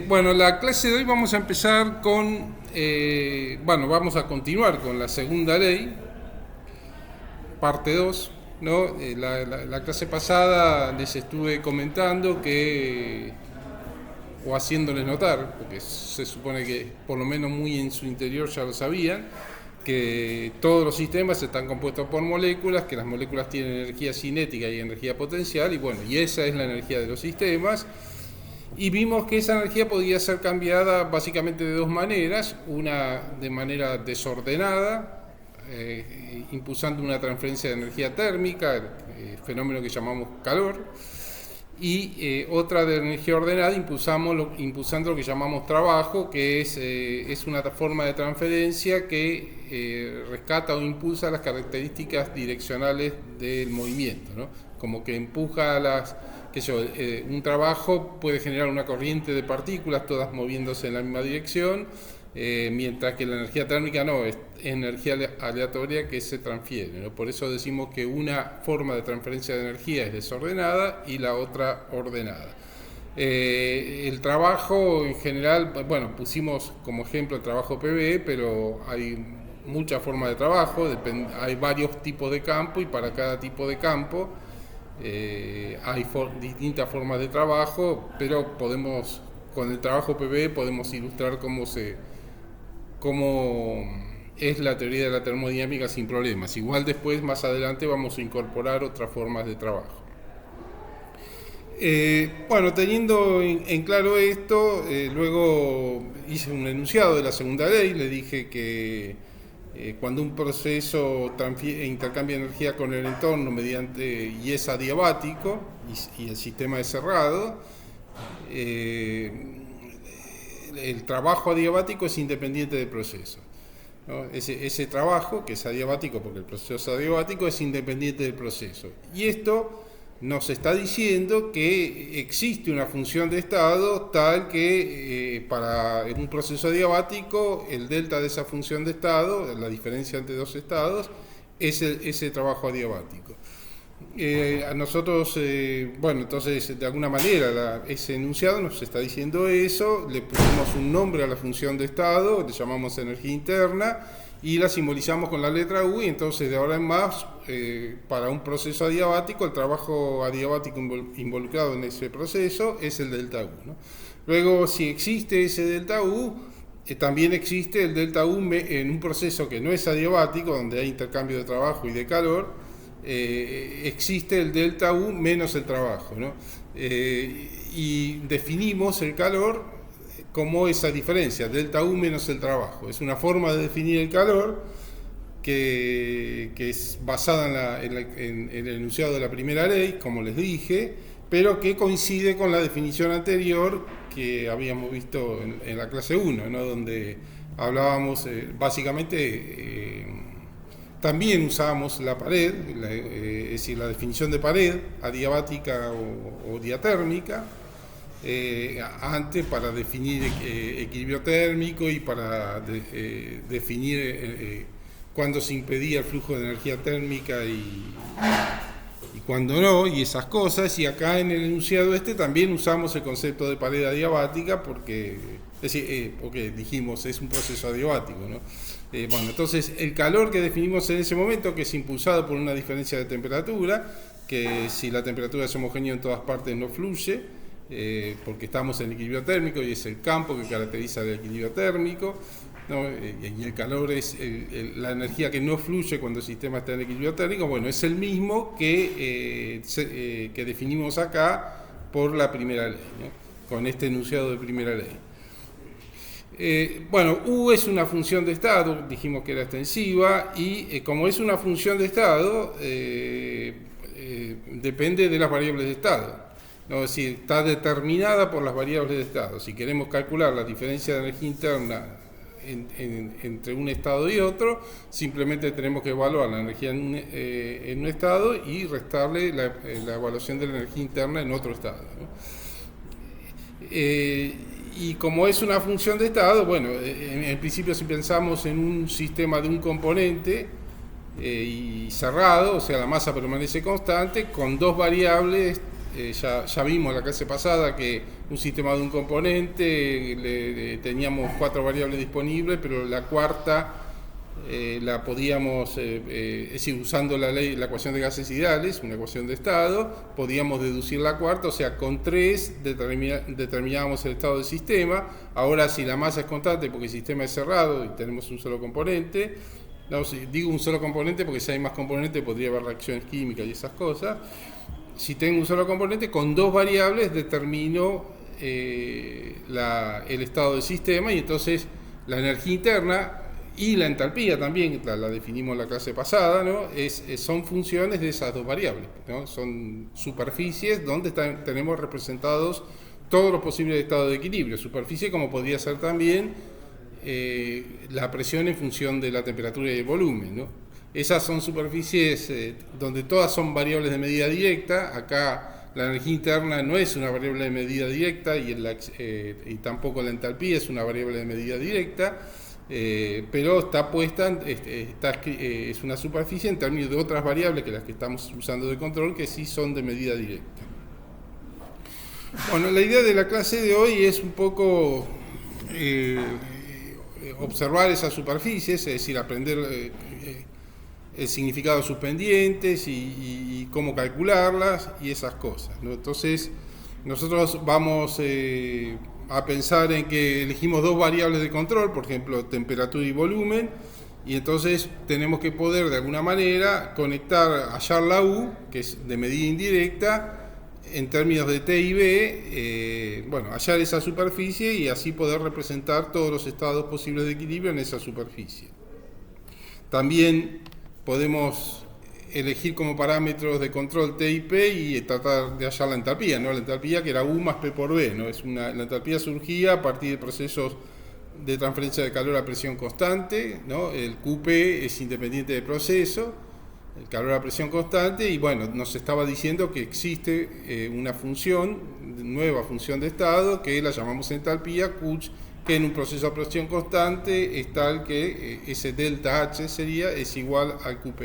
Bueno, la clase de hoy vamos a empezar con, vamos a continuar con la segunda ley, parte 2, ¿no? La clase pasada les estuve comentando o haciéndoles notar, porque se supone que por lo menos muy en su interior ya lo sabían, que todos los sistemas están compuestos por moléculas, que las moléculas tienen energía cinética y energía potencial, y esa es la energía de los sistemas. Y vimos que esa energía podía ser cambiada básicamente de dos maneras, una de manera desordenada, impulsando una transferencia de energía térmica, fenómeno que llamamos calor, y otra de energía ordenada impulsando lo que llamamos trabajo, que es una forma de transferencia que rescata o impulsa las características direccionales del movimiento, ¿no? Como que empuja un trabajo puede generar una corriente de partículas, todas moviéndose en la misma dirección, mientras que la energía térmica no, es energía aleatoria que se transfiere, ¿no? Por eso decimos que una forma de transferencia de energía es desordenada y la otra ordenada. El trabajo en general, pusimos como ejemplo el trabajo PV, pero hay muchas formas de trabajo, hay varios tipos de campo y para cada tipo de campo hay distintas formas de trabajo, pero con el trabajo PV podemos ilustrar cómo es la teoría de la termodinámica sin problemas. Igual después, más adelante, vamos a incorporar otras formas de trabajo. Teniendo en claro esto, luego hice un enunciado de la segunda ley, le dije que cuando un proceso intercambia energía con el entorno y es adiabático y el sistema es cerrado, el trabajo adiabático es independiente del proceso, ¿no? Ese trabajo, que es adiabático porque el proceso es adiabático, es independiente del proceso. Y esto nos está diciendo que existe una función de estado tal que en un proceso adiabático el delta de esa función de estado, la diferencia entre dos estados, es ese trabajo adiabático. A nosotros, entonces de alguna manera ese enunciado nos está diciendo eso, le pusimos un nombre a la función de estado, le llamamos energía interna y la simbolizamos con la letra U, y entonces de ahora en más, para un proceso adiabático, el trabajo adiabático involucrado en ese proceso es el delta U, ¿no? Luego, si existe ese delta U, también existe el delta U en un proceso que no es adiabático, donde hay intercambio de trabajo y de calor, existe el delta U menos el trabajo, ¿no? Y definimos el calor como esa diferencia, delta U menos el trabajo. Es una forma de definir el calor que es basada en el enunciado de la primera ley, como les dije, pero que coincide con la definición anterior que habíamos visto en la clase 1, ¿no? Donde hablábamos básicamente... También usábamos la pared, es decir, la definición de pared, adiabática o diatérmica, antes para definir equilibrio térmico y para definir cuándo se impedía el flujo de energía térmica y cuándo no, y esas cosas. Y acá en el enunciado también usamos el concepto de pared adiabática porque dijimos es un proceso adiabático, ¿no? Entonces el calor que definimos en ese momento, que es impulsado por una diferencia de temperatura, que si la temperatura es homogénea en todas partes no fluye, porque estamos en equilibrio térmico y es el campo que caracteriza el equilibrio térmico, ¿no? Y el calor es la energía que no fluye cuando el sistema está en equilibrio térmico. Es el mismo que definimos acá por la primera ley, ¿no? Con este enunciado de primera ley. U es una función de estado, dijimos que era extensiva, y como es una función de estado, depende de las variables de estado, ¿no? Es decir, está determinada por las variables de estado. Si queremos calcular la diferencia de energía interna entre un estado y otro, simplemente tenemos que evaluar la energía en un estado y restarle la evaluación de la energía interna en otro estado, ¿no? Y como es una función de estado, en principio si pensamos en un sistema de un componente y cerrado, o sea, la masa permanece constante, con dos variables, ya vimos la clase pasada que un sistema de un componente, teníamos 4 variables disponibles, pero la cuarta la podíamos, es decir, usando la ecuación de gases ideales, una ecuación de estado, podíamos deducir la cuarta, o sea, con 3 determinábamos el estado del sistema. Ahora, si la masa es constante porque el sistema es cerrado y tenemos un solo componente, no, digo un solo componente porque si hay más componentes podría haber reacciones químicas y esas cosas. Si tengo un solo componente, con 2 variables determino el estado del sistema, y entonces la energía interna y la entalpía también, la definimos en la clase pasada, ¿no? Son funciones de esas 2 variables, ¿no? Son superficies donde tenemos representados todos los posibles estados de equilibrio. Superficie como podría ser también la presión en función de la temperatura y el volumen, ¿no? Esas son superficies donde todas son variables de medida directa. Acá la energía interna no es una variable de medida directa y tampoco la entalpía es una variable de medida directa. Pero está puesta, es una superficie en términos de otras variables que las que estamos usando de control, que sí son de medida directa. Bueno, la idea de la clase de hoy es un poco observar esas superficies, es decir, aprender el significado de sus pendientes y cómo calcularlas y esas cosas, ¿no? Entonces, nosotros vamos a pensar en que elegimos 2 variables de control, por ejemplo, temperatura y volumen, y entonces tenemos que poder de alguna manera hallar la U, que es de medida indirecta, en términos de T y B, hallar esa superficie y así poder representar todos los estados posibles de equilibrio en esa superficie. También podemos elegir como parámetros de control T y P y tratar de hallar la entalpía, ¿no? La entalpía que era U más P por B, ¿no? La entalpía surgía a partir de procesos de transferencia de calor a presión constante, ¿no? El QP es independiente del proceso, el calor a presión constante, y bueno, nos estaba diciendo que existe una nueva función de estado, que la llamamos entalpía, que en un proceso a presión constante es tal que ese delta H es igual al QP.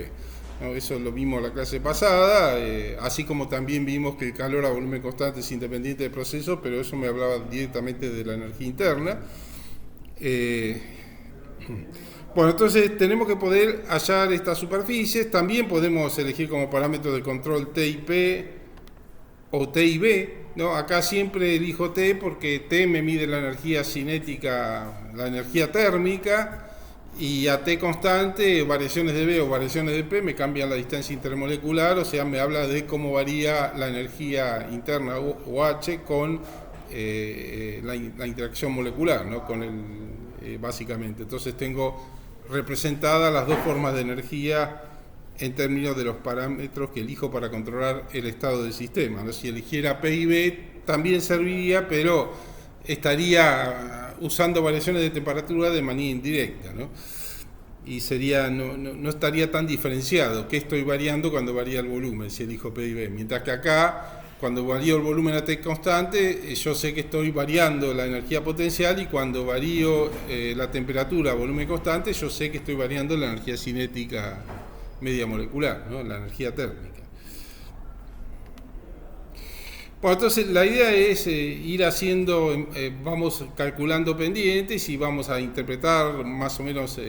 ¿No? Eso lo vimos la clase pasada, así como también vimos que el calor a volumen constante es independiente del proceso, pero eso me hablaba directamente de la energía interna. Bueno, entonces tenemos que poder hallar estas superficies. También podemos elegir como parámetro de control T y P o T y B, ¿no? Acá siempre elijo T porque T me mide la energía cinética, la energía térmica, y a T constante, variaciones de B o variaciones de P me cambian la distancia intermolecular, o sea, me habla de cómo varía la energía interna o H con la interacción molecular, ¿no? Básicamente. Entonces tengo representadas las 2 formas de energía en términos de los parámetros que elijo para controlar el estado del sistema, ¿no? Si eligiera P y B también serviría, pero estaría usando variaciones de temperatura de manera indirecta, ¿no? Y no estaría tan diferenciado qué estoy variando cuando varía el volumen, si elijo P y B. Mientras que acá, cuando varío el volumen a T constante, yo sé que estoy variando la energía potencial, y cuando varío la temperatura a volumen constante, yo sé que estoy variando la energía cinética media molecular, ¿no? La energía térmica. Bueno, entonces la idea es ir haciendo, vamos calculando pendientes y vamos a interpretar más o menos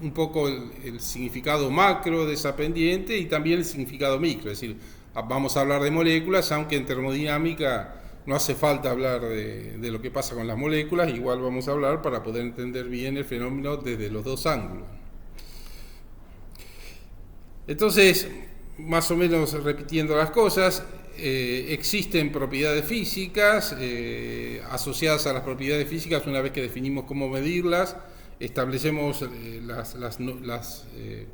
un poco el significado macro de esa pendiente y también el significado micro, es decir, vamos a hablar de moléculas, aunque en termodinámica no hace falta hablar de lo que pasa con las moléculas, igual vamos a hablar para poder entender bien el fenómeno desde los 2 ángulos. Entonces, más o menos repitiendo las cosas, existen propiedades físicas asociadas a las propiedades físicas. Una vez que definimos cómo medirlas, establecemos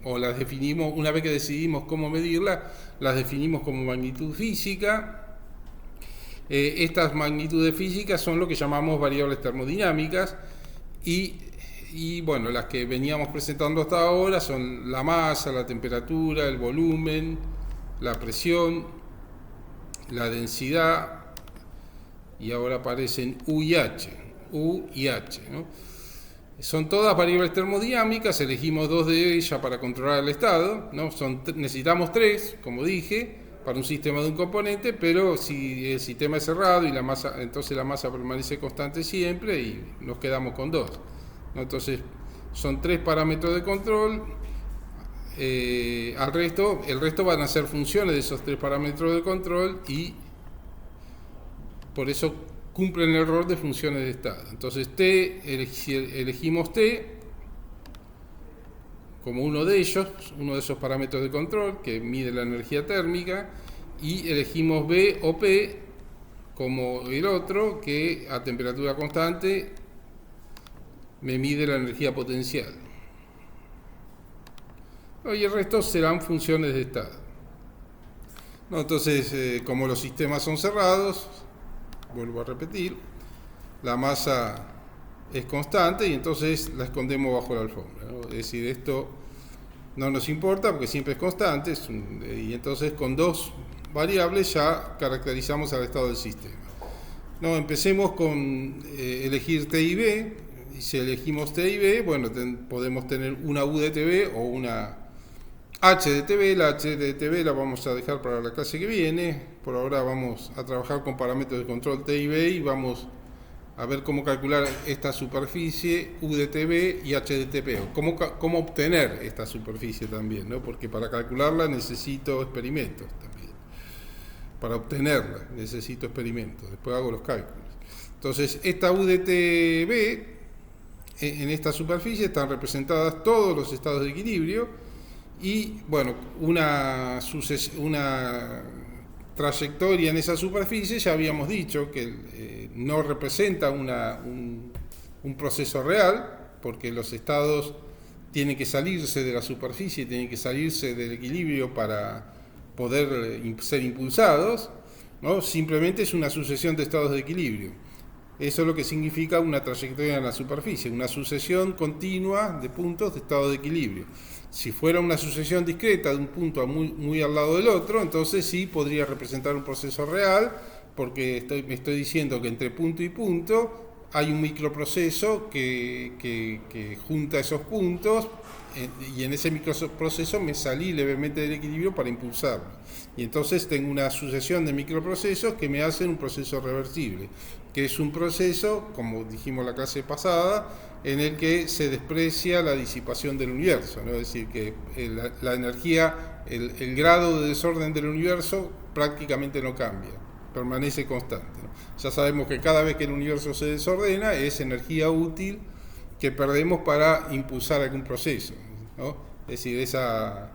o las definimos. Una vez que decidimos cómo medirlas, las definimos como magnitud física. Estas magnitudes físicas son lo que llamamos variables termodinámicas, y bueno, las que veníamos presentando hasta ahora son la masa, la temperatura, el volumen, la presión, la densidad, y ahora aparecen U y H, ¿no? Son todas variables termodinámicas, elegimos 2 de ellas para controlar el estado, ¿no? Necesitamos 3, como dije, para un sistema de un componente, pero si el sistema es cerrado y la masa, entonces la masa permanece constante siempre y nos quedamos con 2, ¿no? Entonces son 3 parámetros de control. El resto van a ser funciones de esos 3 parámetros de control y por eso cumplen el rol de funciones de estado. Entonces elegimos T como uno de esos parámetros de control que mide la energía térmica, y elegimos B o P como el otro que a temperatura constante me mide la energía potencial. Y el resto serán funciones de estado. Entonces, como los sistemas son cerrados, vuelvo a repetir, la masa es constante y entonces la escondemos bajo la alfombra, ¿no? Es decir, esto no nos importa porque siempre es constante, y entonces con 2 variables ya caracterizamos al estado del sistema. Empecemos con elegir T y B, y si elegimos T y B, bueno, podemos tener una U de TB o una H de TB. La H de TB la vamos a dejar para la clase que viene. Por ahora vamos a trabajar con parámetros de control T y B y vamos a ver cómo calcular esta superficie U de TB y H de TP. Cómo obtener esta superficie también, ¿no? Porque para calcularla necesito experimentos también. Para obtenerla necesito experimentos. Después hago los cálculos. Entonces, esta U de TB, en esta superficie están representadas todos los estados de equilibrio y, bueno, una trayectoria en esa superficie, ya habíamos dicho que no representa un proceso real, porque los estados tienen que salirse de la superficie, tienen que salirse del equilibrio para poder ser impulsados, ¿no? Simplemente es una sucesión de estados de equilibrio. Eso es lo que significa una trayectoria en la superficie, una sucesión continua de puntos de estado de equilibrio. Si fuera una sucesión discreta de un punto muy al lado del otro, entonces sí podría representar un proceso real, porque me estoy diciendo que entre punto y punto hay un microproceso que junta esos puntos, y en ese microproceso me salí levemente del equilibrio para impulsarlo. Y entonces tengo una sucesión de microprocesos que me hacen un proceso reversible, que es un proceso, como dijimos la clase pasada, en el que se desprecia la disipación del universo, ¿no? Es decir, que la energía, el grado de desorden del universo prácticamente no cambia, permanece constante, ¿no? Ya sabemos que cada vez que el universo se desordena es energía útil que perdemos para impulsar algún proceso, ¿no? Es decir, esa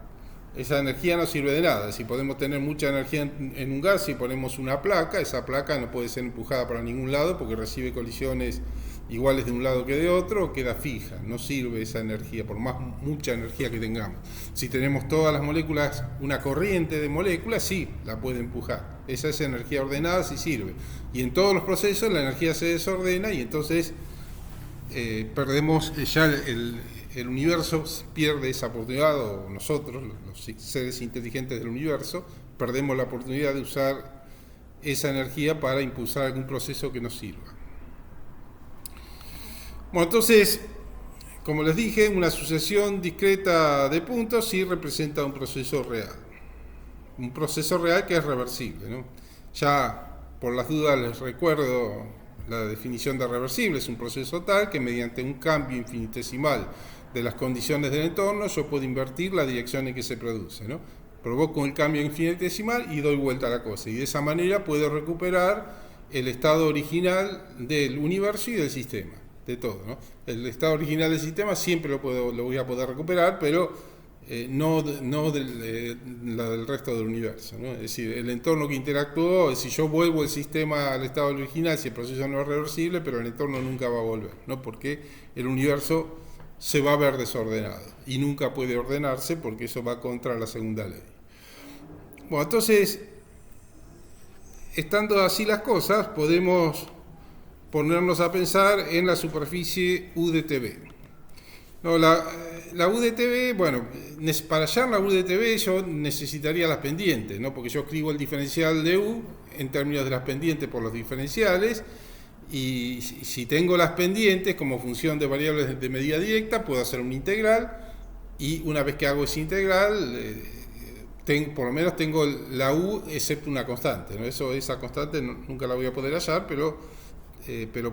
energía no sirve de nada. Si podemos tener mucha energía en un gas, si ponemos una placa, esa placa no puede ser empujada para ningún lado porque recibe colisiones iguales de un lado que de otro, queda fija, no sirve esa energía, por más mucha energía que tengamos. Si tenemos todas las moléculas, una corriente de moléculas, sí, la puede empujar. Esa es energía ordenada, sí sirve. Y en todos los procesos la energía se desordena y entonces perdemos ya el universo pierde esa oportunidad, o nosotros, los seres inteligentes del universo, perdemos la oportunidad de usar esa energía para impulsar algún proceso que nos sirva. Bueno, entonces, como les dije, una sucesión discreta de puntos sí representa un proceso real. Un proceso real que es reversible, ¿no? Ya, por las dudas, les recuerdo la definición de reversible. Es un proceso tal que mediante un cambio infinitesimal de las condiciones del entorno yo puedo invertir la dirección en que se produce, ¿no? Provoco el cambio infinitesimal y doy vuelta a la cosa. Y de esa manera puedo recuperar el estado original del universo y del sistema. De todo, ¿no? El estado original del sistema siempre lo voy a poder recuperar, pero no del resto del universo, ¿no? Es decir, el entorno que interactuó, si yo vuelvo el sistema al estado original, si el proceso no es reversible, pero el entorno nunca va a volver, ¿no? Porque el universo se va a ver desordenado y nunca puede ordenarse porque eso va contra la segunda ley. Bueno, entonces, estando así las cosas, podemos ponernos a pensar en la superficie U de TB. No, la U de TB, bueno, para hallar la U de TB yo necesitaría las pendientes, ¿no? Porque yo escribo el diferencial de U en términos de las pendientes por los diferenciales, y si tengo las pendientes como función de variables de medida directa, puedo hacer una integral, y una vez que hago esa integral, por lo menos tengo la U excepto una constante, ¿no? Esa constante nunca la voy a poder hallar, pero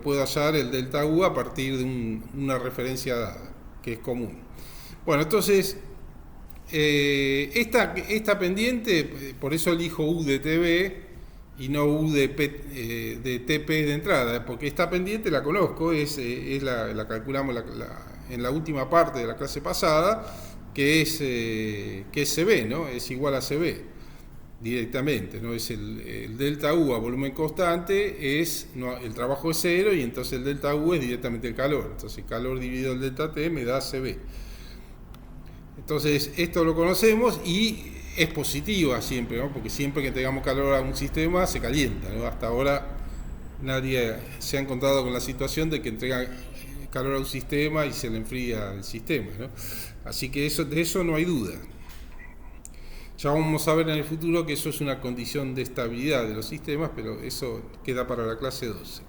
puedo hallar el delta U a partir de una referencia dada, que es común. Bueno, entonces, esta pendiente, por eso elijo U de TB y no U de TP de entrada, porque esta pendiente la conozco, la calculamos en la última parte de la clase pasada, que es CB, ¿no? Es igual a CB directamente, ¿no? Es el delta U a volumen constante, el trabajo es cero y entonces el delta U es directamente el calor. Entonces calor dividido el delta T me da CB. Entonces esto lo conocemos y es positiva siempre, ¿no? Porque siempre que tengamos calor a un sistema se calienta, ¿no? Hasta ahora nadie se ha encontrado con la situación de que entrega calor a un sistema y se le enfría el sistema, ¿no? Así que de eso no hay duda. Ya vamos a ver en el futuro que eso es una condición de estabilidad de los sistemas, pero eso queda para la clase 12.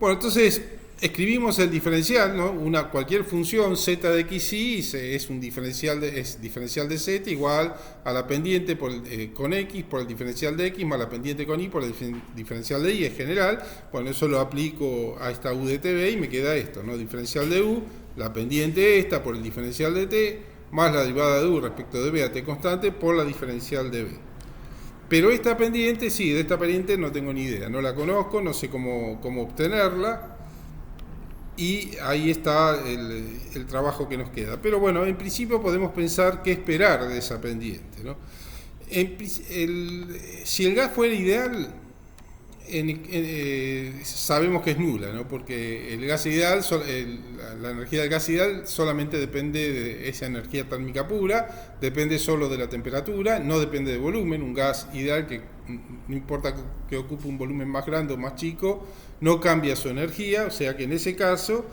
Bueno, entonces escribimos el diferencial, ¿no? Cualquier función z de xy es diferencial de z igual a la pendiente con x por el diferencial de x más la pendiente con y por el diferencial de y en general. Bueno, eso lo aplico a esta u de tb y me queda esto, ¿no? Diferencial de u, la pendiente esta por el diferencial de t más la derivada de u respecto de b a t constante por la diferencial de b. Pero esta pendiente, sí, de esta pendiente no tengo ni idea, no la conozco, no sé cómo obtenerla. Y ahí está el trabajo que nos queda. Pero bueno, en principio podemos pensar qué esperar de esa pendiente, ¿no? Si el gas fuera ideal, sabemos que es nula, ¿no? Porque el gas ideal, la energía del gas ideal solamente depende de esa energía térmica pura, depende solo de la temperatura, no depende de volumen. Un gas ideal que no importa que ocupe un volumen más grande o más chico, no cambia su energía, o sea que en ese caso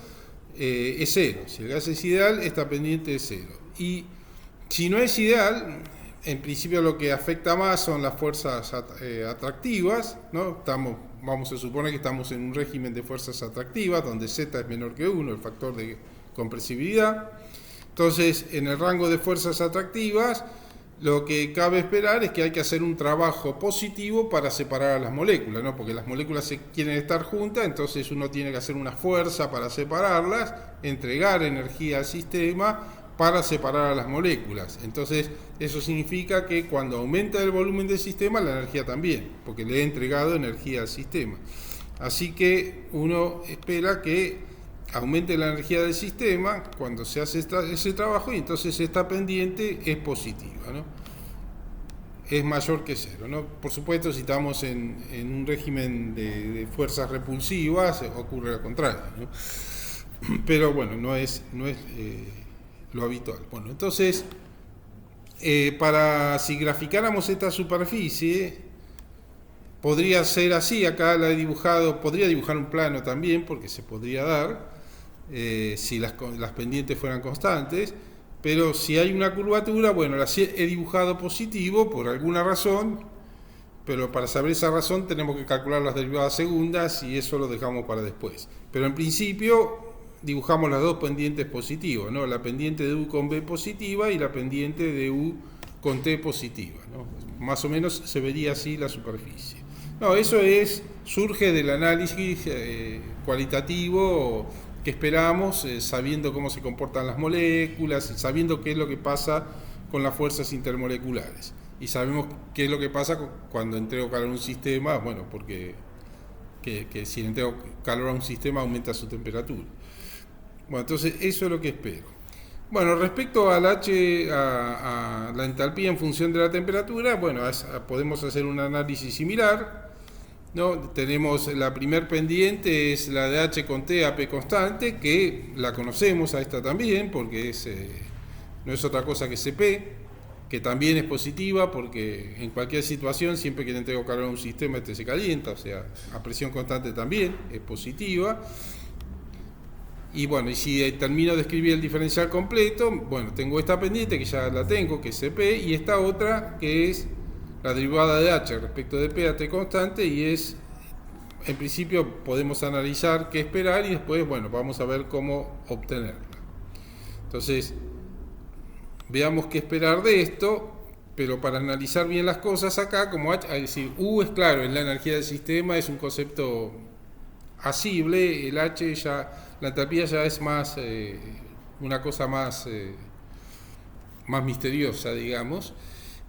es cero. Si el gas es ideal, esta pendiente es cero. Y si no es ideal, en principio lo que afecta más son las fuerzas atractivas, ¿no? Vamos a suponer que estamos en un régimen de fuerzas atractivas, donde Z es menor que 1, el factor de compresibilidad. Entonces, en el rango de fuerzas atractivas, lo que cabe esperar es que hay que hacer un trabajo positivo para separar a las moléculas, ¿no? Porque las moléculas quieren estar juntas, entonces uno tiene que hacer una fuerza para separarlas, entregar energía al sistema para separar a las moléculas. Entonces, eso significa que cuando aumenta el volumen del sistema, la energía también, porque le he entregado energía al sistema. Así que uno espera que aumente la energía del sistema cuando se hace ese trabajo y entonces esta pendiente es positiva, ¿no? Es mayor que cero, ¿no? Por supuesto, si estamos en un régimen de fuerzas repulsivas, ocurre lo contrario, ¿no? Pero bueno, no es lo habitual. Bueno, entonces, si graficáramos esta superficie, podría ser así. Acá la he dibujado, podría dibujar un plano también, porque se podría dar si las pendientes fueran constantes, pero si hay una curvatura, bueno, las he dibujado positivo por alguna razón, pero para saber esa razón tenemos que calcular las derivadas segundas y eso lo dejamos para después. Pero en principio dibujamos las dos pendientes positivas, ¿no? La pendiente de U con B positiva y la pendiente de U con T positiva, ¿no? Más o menos se vería así la superficie. No, eso surge del análisis cualitativo que esperamos, sabiendo cómo se comportan las moléculas, sabiendo qué es lo que pasa con las fuerzas intermoleculares. Y sabemos qué es lo que pasa cuando entrego calor a un sistema, bueno, porque si entrego calor a un sistema aumenta su temperatura. Bueno, entonces eso es lo que espero. Bueno, respecto al a la entalpía en función de la temperatura, bueno, podemos hacer un análisis similar, ¿no? Tenemos la primer pendiente, es la de H con T a P constante, que la conocemos a esta también, porque no es otra cosa que Cp, que también es positiva, porque en cualquier situación, siempre que le entrego calor a un sistema, este se calienta, o sea, a presión constante también es positiva. Y bueno, y si termino de escribir el diferencial completo, bueno, tengo esta pendiente que ya la tengo, que es Cp, y esta otra que es la derivada de H respecto de P a T constante, y en principio podemos analizar qué esperar y después, bueno, vamos a ver cómo obtenerla. Entonces, veamos qué esperar de esto. pero para analizar bien las cosas acá, como H, es decir, U es claro, es la energía del sistema, es un concepto asible, el H ya, la entropía ya es más, una cosa más, más misteriosa, digamos.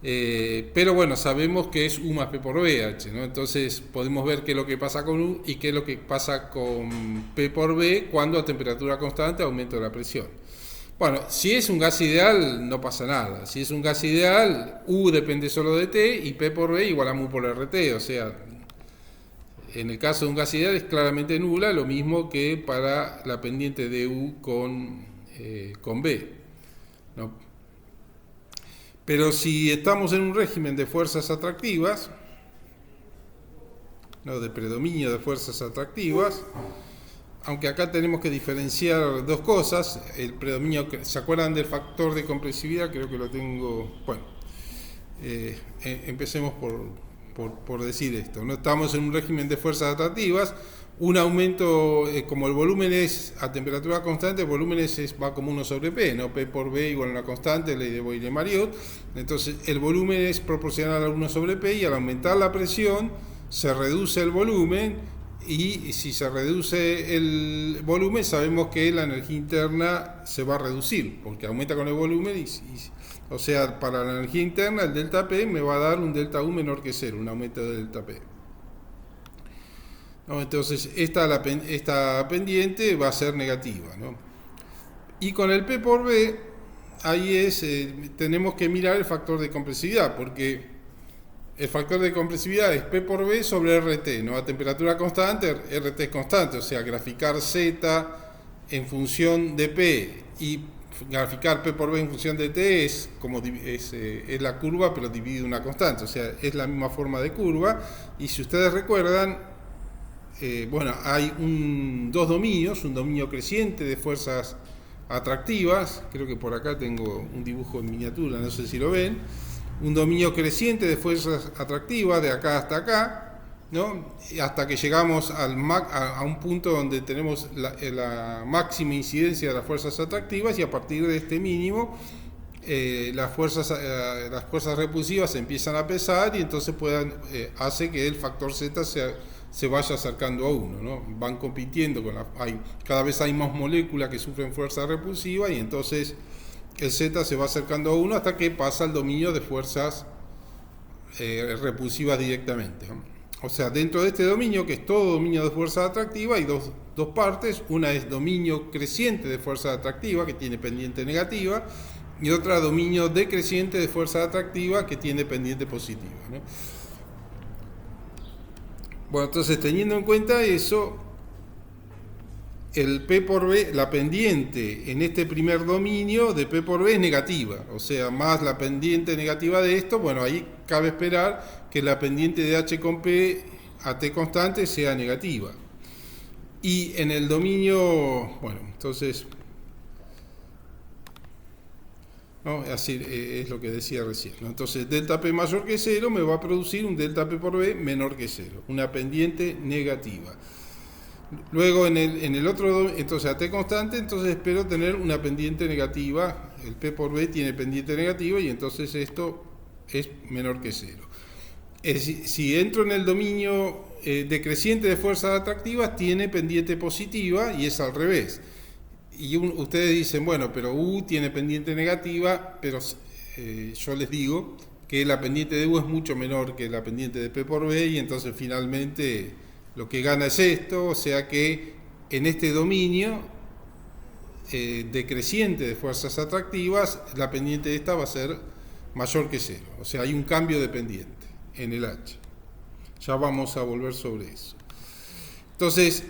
Pero bueno, sabemos que es U más P por B, H, ¿no? Entonces podemos ver qué es lo que pasa con U y qué es lo que pasa con P por B cuando a temperatura constante aumenta la presión. Bueno, si es un gas ideal no pasa nada. Si es un gas ideal, U depende solo de T y P por B igual a mu por RT. O sea, en el caso de un gas ideal es claramente nula, lo mismo que para la pendiente de U con B, ¿no? Pero si estamos en un régimen de fuerzas atractivas, ¿no? De predominio de fuerzas atractivas, aunque acá tenemos que diferenciar dos cosas, el predominio, ¿se acuerdan del factor de compresividad? Creo que lo tengo, bueno, empecemos por decir esto, ¿no? Estamos en un régimen de fuerzas atractivas, un aumento, como el volumen es a temperatura constante, el volumen va como 1 sobre P, ¿no? P por B igual a una constante, ley de Boyle-Mariotte, entonces el volumen es proporcional a 1 sobre P y al aumentar la presión se reduce el volumen. Y si se reduce el volumen, sabemos que la energía interna se va a reducir, porque aumenta con el volumen, o sea, para la energía interna el delta P me va a dar un delta U menor que 0, un aumento del delta P. ¿No? Entonces, esta pendiente va a ser negativa, ¿no? Y con el P por B, ahí tenemos que mirar el factor de compresividad, porque el factor de compresividad es P por B sobre RT, ¿no? A temperatura constante, RT es constante, o sea, graficar Z en función de P y graficar P por B en función de T es la curva, pero dividido una constante, o sea, es la misma forma de curva. Y si ustedes recuerdan, bueno, hay dos dominios, un dominio creciente de fuerzas atractivas, creo que por acá tengo un dibujo en miniatura, no sé si lo ven, un dominio creciente de fuerzas atractivas de acá hasta acá, ¿no? Hasta que llegamos a un punto donde tenemos la máxima incidencia de las fuerzas atractivas y a partir de este mínimo las fuerzas repulsivas empiezan a pesar y entonces hace que el factor Z se vaya acercando a 1, ¿no? Van compitiendo, cada vez hay más moléculas que sufren fuerza repulsiva y entonces el Z se va acercando a 1 hasta que pasa al dominio de fuerzas repulsivas directamente, ¿no? O sea, dentro de este dominio, que es todo dominio de fuerza atractiva, hay dos partes. Una es dominio creciente de fuerza atractiva, que tiene pendiente negativa, y otra dominio decreciente de fuerza atractiva, que tiene pendiente positiva, ¿no? Bueno, entonces teniendo en cuenta eso, el P por B, la pendiente en este primer dominio de P por B es negativa, o sea, más la pendiente negativa de esto, bueno, ahí cabe esperar que la pendiente de H con P a T constante sea negativa. Y en el dominio, bueno, entonces, ¿no? Así es lo que decía recién, ¿no? Entonces, delta P mayor que 0 me va a producir un delta P por B menor que 0, una pendiente negativa. Luego en el otro, entonces a T constante, entonces espero tener una pendiente negativa, el P por B tiene pendiente negativa y entonces esto es menor que 0. Si entro en el dominio decreciente de fuerzas atractivas, tiene pendiente positiva y es al revés. Y ustedes dicen, bueno, pero U tiene pendiente negativa, pero yo les digo que la pendiente de U es mucho menor que la pendiente de P por B y entonces finalmente lo que gana es esto, o sea que en este dominio decreciente de fuerzas atractivas, la pendiente de esta va a ser mayor que 0. O sea, hay un cambio de pendiente en el H. Ya vamos a volver sobre eso. Entonces,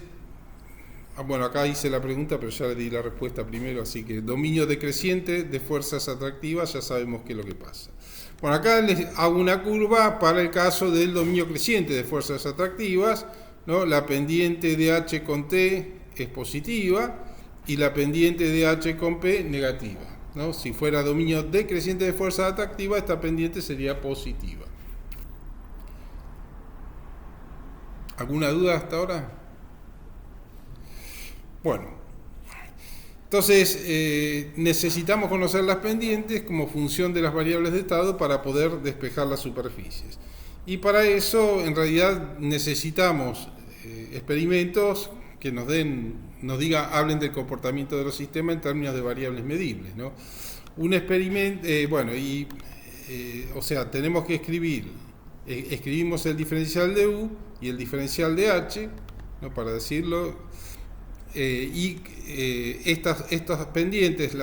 bueno, acá hice la pregunta, pero ya le di la respuesta primero, así que dominio decreciente de fuerzas atractivas, ya sabemos qué es lo que pasa. Bueno, acá les hago una curva para el caso del dominio creciente de fuerzas atractivas, ¿no? La pendiente de H con T es positiva y la pendiente de H con P negativa, ¿no? Si fuera dominio decreciente de fuerza atractiva, esta pendiente sería positiva. ¿Alguna duda hasta ahora? Bueno, Entonces, necesitamos conocer las pendientes como función de las variables de estado para poder despejar las superficies. Y para eso, en realidad, necesitamos experimentos que hablen del comportamiento de los sistemas en términos de variables medibles, ¿no? Un experimento, o sea, tenemos que escribimos el diferencial de U y el diferencial de H, ¿no? Para decirlo. Estas pendientes,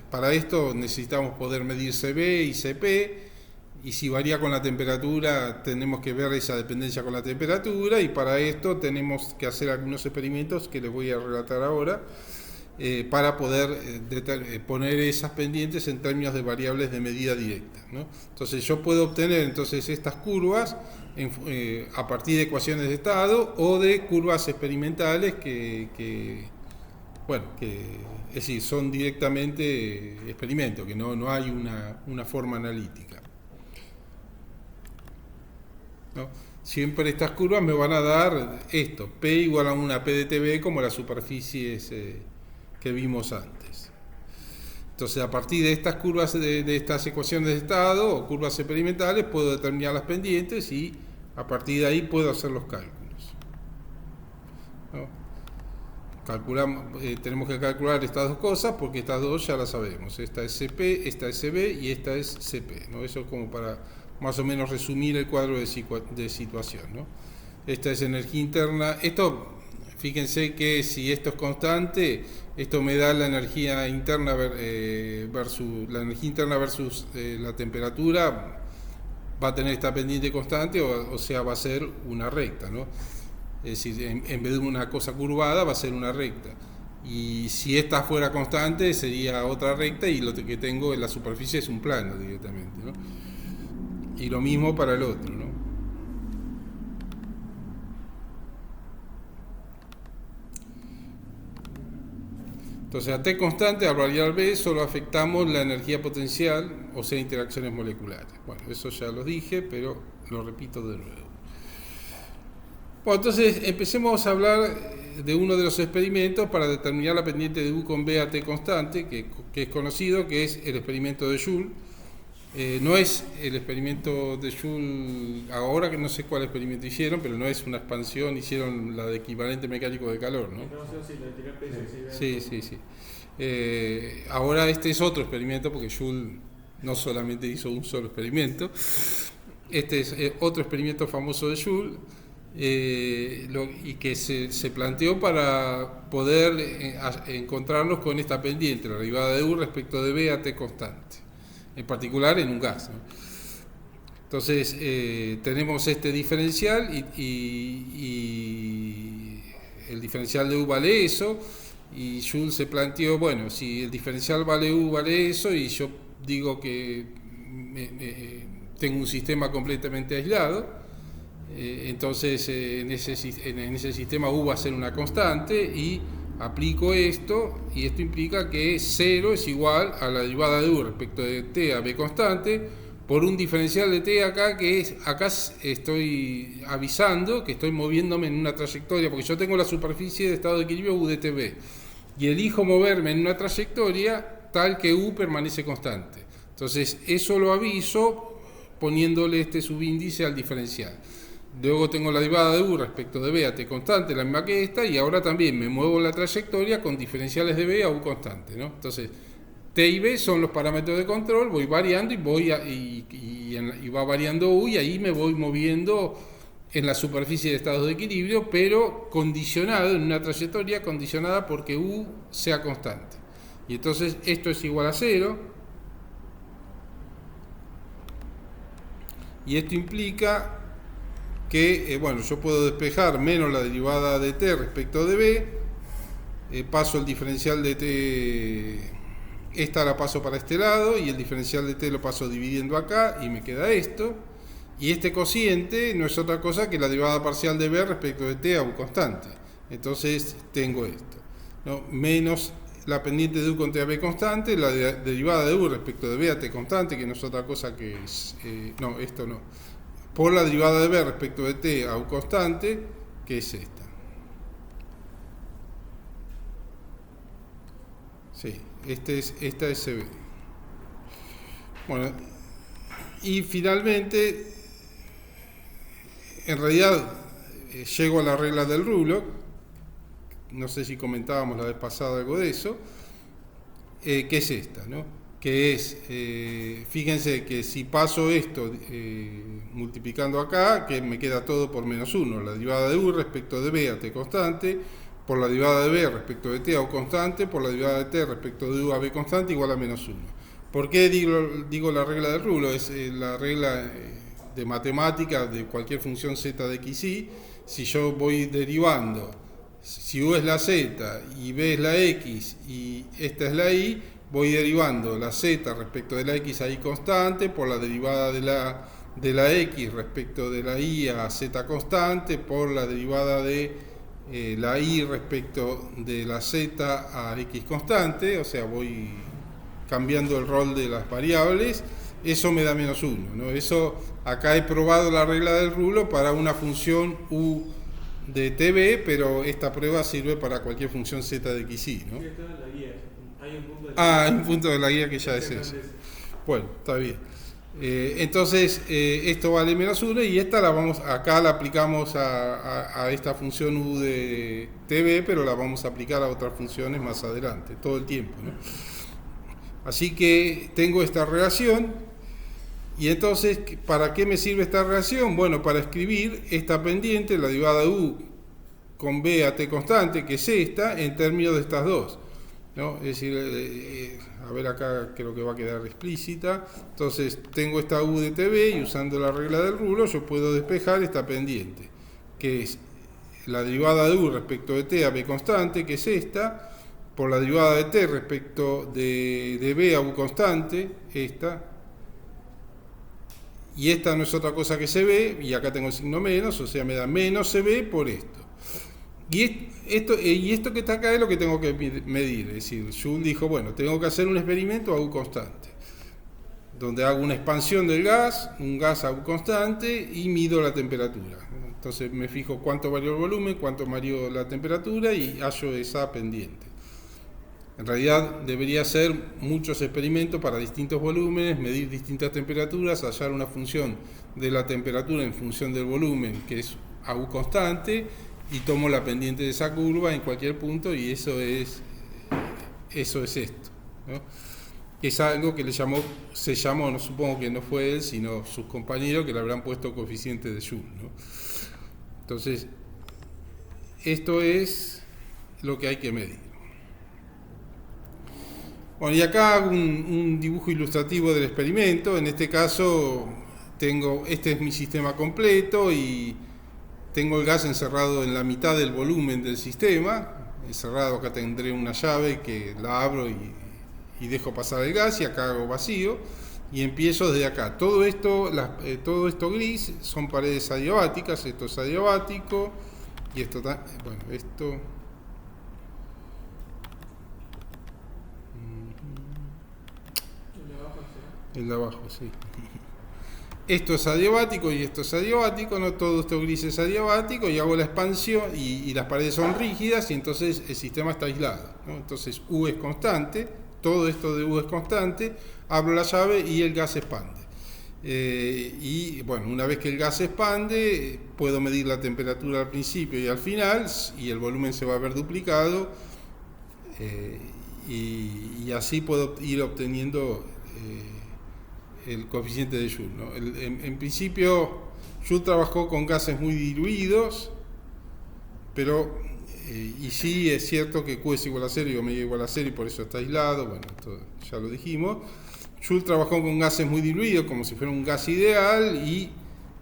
para esto necesitamos poder medir CB y CP, y si varía con la temperatura tenemos que ver esa dependencia con la temperatura, y para esto tenemos que hacer algunos experimentos que les voy a relatar ahora, para poder poner esas pendientes en términos de variables de medida directa, ¿no? Entonces yo puedo obtener estas curvas a partir de ecuaciones de estado o de curvas experimentales que es decir, son directamente experimentos, que no hay una forma analítica, ¿no? Siempre estas curvas me van a dar esto, P igual a una P de TB como las superficies que vimos antes. Entonces, a partir de estas curvas, de estas ecuaciones de estado o curvas experimentales, puedo determinar las pendientes y a partir de ahí puedo hacer los cálculos, ¿no? Tenemos que calcular estas dos cosas porque estas dos ya las sabemos. Esta es CP, esta es CB y esta es CP, ¿no? Eso es como para más o menos resumir el cuadro de situación, ¿no? Esta es energía interna. Fíjense que si esto es constante, esto me da la energía interna versus la temperatura, va a tener esta pendiente constante, o sea, va a ser una recta, ¿no? Es decir, en vez de una cosa curvada, va a ser una recta. Y si esta fuera constante, sería otra recta, y lo que tengo en la superficie es un plano directamente, ¿no? Y lo mismo para el otro, ¿no? Entonces, a T constante, al variar B, solo afectamos la energía potencial, o sea, interacciones moleculares. Bueno, eso ya lo dije, pero lo repito de nuevo. Bueno, entonces empecemos a hablar de uno de los experimentos para determinar la pendiente de U con B a T constante, que es conocido, que es el experimento de Joule. No es el experimento de Joule ahora, que no sé cuál experimento hicieron, pero no es una expansión, hicieron la de equivalente mecánico de calor, ¿no? Sí. Ahora este es otro experimento, porque Joule no solamente hizo un solo experimento. Este es otro experimento famoso de Joule, y que se planteó para poder encontrarnos con esta pendiente, la derivada de U respecto de B a T constante, en particular en un gas, ¿no? Entonces tenemos este diferencial y el diferencial de U vale eso, y Joule se planteó, bueno, si el diferencial vale U vale eso, y yo digo que tengo un sistema completamente aislado, entonces en ese sistema U va a ser una constante, y aplico esto, y esto implica que 0 es igual a la derivada de U respecto de T a B constante por un diferencial de T acá, acá estoy avisando que estoy moviéndome en una trayectoria, porque yo tengo la superficie de estado de equilibrio U de TB, y elijo moverme en una trayectoria tal que U permanece constante. Entonces eso lo aviso poniéndole este subíndice al diferencial. Luego tengo la derivada de U respecto de B a T constante, la misma que esta, y ahora también me muevo la trayectoria con diferenciales de B a U constante, ¿no? Entonces, T y B son los parámetros de control, voy variando y va variando U, y ahí me voy moviendo en la superficie de estados de equilibrio, pero condicionado, en una trayectoria condicionada porque U sea constante. Y entonces esto es igual a 0, y esto implica que, yo puedo despejar menos la derivada de T respecto de B, paso el diferencial de T, esta la paso para este lado, y el diferencial de T lo paso dividiendo acá, y me queda esto, y este cociente no es otra cosa que la derivada parcial de B respecto de T a U constante. Entonces tengo esto, ¿no? Menos la pendiente de U con T a B constante, la derivada de U respecto de B a T constante, que no es otra cosa que por la derivada de B respecto de T a U constante, que es esta. Sí, esta es CB. Bueno, y finalmente, en realidad, llego a la regla del rulo. No sé si comentábamos la vez pasada algo de eso, que es esta, ¿no? Que es, fíjense que si paso esto multiplicando acá, que me queda todo por menos 1, la derivada de u respecto de b a t constante, por la derivada de b respecto de t a u constante, por la derivada de t respecto de u a b constante igual a menos 1. ¿Por qué digo la regla del rulo? Es la regla de matemática de cualquier función z de xy. Si yo voy derivando, si u es la z y b es la x y esta es la y, voy derivando la z respecto de la x a y constante por la derivada de la x respecto de la y a z constante por la derivada de la y respecto de la z a x constante, o sea, voy cambiando el rol de las variables. Eso me da menos 1, ¿no? Eso, acá he probado la regla del rulo para una función u de tb, pero esta prueba sirve para cualquier función z de xy, ¿no? Hay un punto de la guía que ya es ese. Bueno, está bien. Entonces, esto vale menos 1 y esta acá la aplicamos a esta función u de tb, pero la vamos a aplicar a otras funciones más adelante, todo el tiempo, ¿no? Así que tengo esta relación. Y entonces, ¿para qué me sirve esta relación? Bueno, para escribir esta pendiente, la derivada de u con b a t constante, que es esta, en términos de estas dos, ¿no? Es decir, a ver, acá creo que va a quedar explícita. Entonces, tengo esta u de tb y usando la regla del rulo yo puedo despejar esta pendiente, que es la derivada de u respecto de t a b constante, que es esta, por la derivada de t respecto de b a u constante, esta. Y esta no es otra cosa que CB, y acá tengo el signo menos, o sea, me da menos CB por esto. Y esto que está acá es lo que tengo que medir. Es decir, Joule dijo, bueno, tengo que hacer un experimento a U constante, donde hago una expansión del gas, un gas a U constante, y mido la temperatura. Entonces me fijo cuánto varió el volumen, cuánto varió la temperatura, y hallo esa pendiente. En realidad debería hacer muchos experimentos para distintos volúmenes, medir distintas temperaturas, hallar una función de la temperatura en función del volumen, que es a U constante, y tomo la pendiente de esa curva en cualquier punto, y eso es esto, ¿no? Es algo que se llamó, no supongo que no fue él, sino sus compañeros que le habrán puesto coeficiente de Joule, ¿no? Entonces, esto es lo que hay que medir. Bueno, y acá hago un dibujo ilustrativo del experimento. En este caso, este es mi sistema completo y tengo el gas encerrado en la mitad del volumen del sistema. Encerrado, acá tendré una llave que la abro y dejo pasar el gas, y acá hago vacío. Y empiezo desde acá. Todo esto gris son paredes adiabáticas. Esto es adiabático. Y esto, bueno, esto... El de abajo, sí. Esto es adiabático y esto es adiabático, no todo esto gris es adiabático, y hago la expansión y las paredes son rígidas, y entonces el sistema está aislado, ¿no? Entonces U es constante, todo esto de U es constante, abro la llave y el gas se expande. Y bueno, una vez que el gas se expande, puedo medir la temperatura al principio y al final, y el volumen se va a ver duplicado, y así puedo ir obteniendo el coeficiente de Joule, ¿no? En principio, Joule trabajó con gases muy diluidos, pero, y sí es cierto que Q es igual a 0 y omega igual a 0, y por eso está aislado, bueno, esto ya lo dijimos. Joule trabajó con gases muy diluidos, como si fuera un gas ideal, y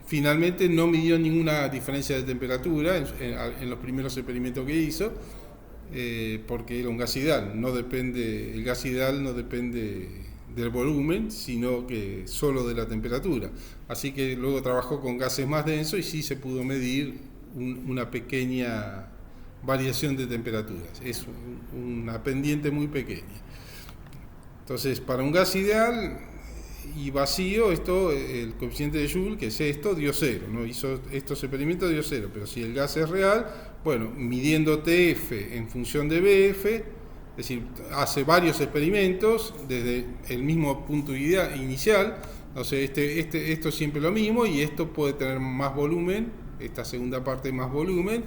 finalmente no midió ninguna diferencia de temperatura en los primeros experimentos que hizo, porque era un gas ideal. El gas ideal no depende del volumen, sino que solo de la temperatura. Así que luego trabajó con gases más densos y sí se pudo medir una pequeña variación de temperaturas. Es una pendiente muy pequeña. Entonces, para un gas ideal y vacío, el coeficiente de Joule, que es esto, dio 0, ¿no? Hizo estos experimentos, dio 0. Pero si el gas es real, bueno, midiendo TF en función de BF, decir, hace varios experimentos desde el mismo punto inicial. Entonces esto es siempre lo mismo y esto puede tener más volumen, esta segunda parte más volumen,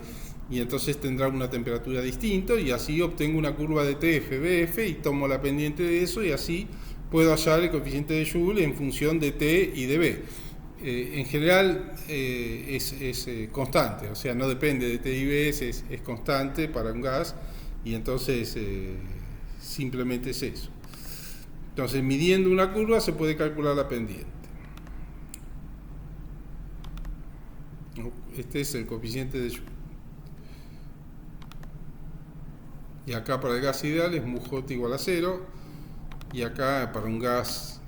y entonces tendrá una temperatura distinta y así obtengo una curva de TF, BF y tomo la pendiente de eso y así puedo hallar el coeficiente de Joule en función de T y de B. En general es constante, o sea, no depende de T y B, es constante para un gas y entonces simplemente es eso. Entonces, midiendo una curva se puede calcular la pendiente. Este es el coeficiente de Joule. Y acá para el gas ideal es μJ igual a 0. Y acá para un gas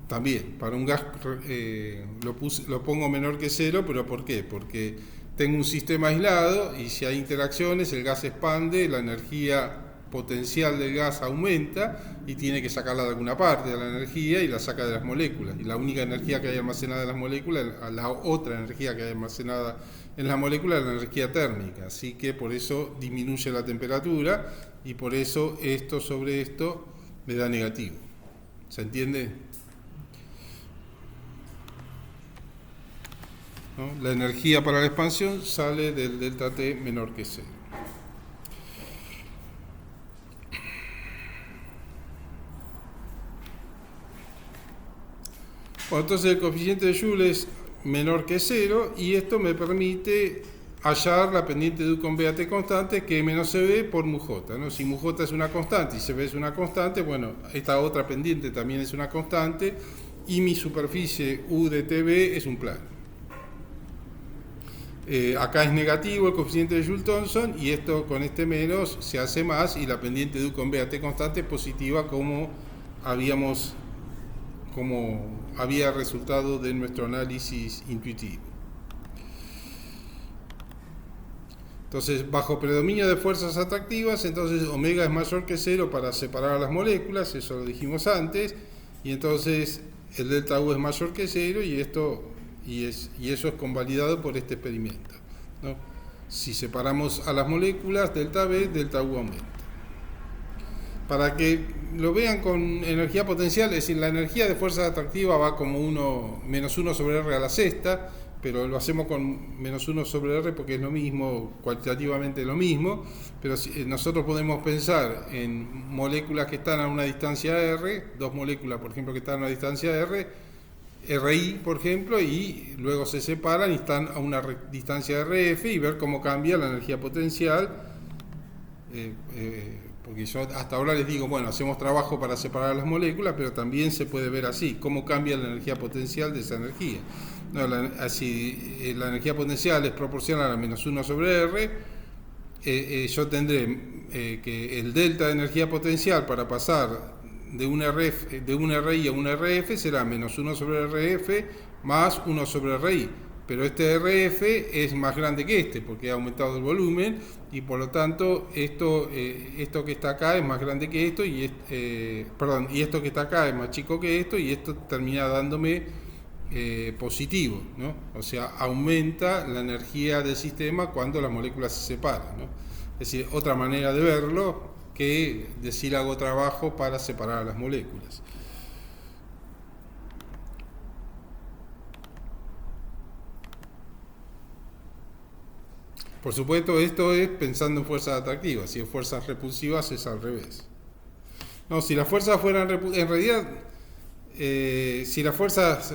también. Para un gas lo pongo menor que 0, pero ¿por qué? Porque tengo un sistema aislado y si hay interacciones el gas expande, la energía potencial del gas aumenta y tiene que sacarla de alguna parte de la energía y la saca de las moléculas. Y la única energía que hay almacenada en las moléculas, la otra energía que hay almacenada en las moléculas es la energía térmica. Así que por eso disminuye la temperatura y por eso esto sobre esto me da negativo. ¿Se entiende? ¿No? La energía para la expansión sale del delta T menor que 0. Bueno, entonces el coeficiente de Joule es menor que 0 y esto me permite hallar la pendiente de U con BAT constante, que es menos CB por μJ, ¿no? Si μJ es una constante y CB es una constante, bueno, esta otra pendiente también es una constante y mi superficie U de TB es un plano. Acá es negativo el coeficiente de Joule-Thomson y esto con este menos se hace más y la pendiente de U con BAT constante es positiva como había resultado de nuestro análisis intuitivo. Entonces, bajo predominio de fuerzas atractivas, entonces omega es mayor que 0 para separar a las moléculas, eso lo dijimos antes, y entonces el delta U es mayor que 0 y eso es convalidado por este experimento, ¿no? Si separamos a las moléculas, delta B, delta U aumenta. Para que lo vean con energía potencial, es decir, la energía de fuerza atractiva va como menos 1 sobre R a la sexta, pero lo hacemos con menos 1 sobre R porque es lo mismo, cuantitativamente lo mismo, pero nosotros podemos pensar en moléculas que están a una distancia R, dos moléculas, por ejemplo, que están a una distancia R, RI, por ejemplo, y luego se separan y están a una distancia RF y ver cómo cambia la energía potencial. Porque yo hasta ahora les digo, bueno, hacemos trabajo para separar las moléculas, pero también se puede ver así, cómo cambia la energía potencial de esa energía. No, si la energía potencial es proporcional a menos 1 sobre R, yo tendré que el delta de energía potencial para pasar de un RI a un RF será menos 1 sobre RF más 1 sobre RI. Pero este RF es más grande que este porque ha aumentado el volumen y por lo tanto esto que está acá es más grande que esto y esto que está acá es más chico que esto y esto termina dándome positivo, ¿no? O sea, aumenta la energía del sistema cuando las moléculas se separan, ¿no? Es decir, otra manera de verlo que decir hago trabajo para separar a las moléculas. Por supuesto, esto es pensando en fuerzas atractivas. Si es fuerzas repulsivas es al revés. No, si las fuerzas fueran en realidad, si las fuerzas,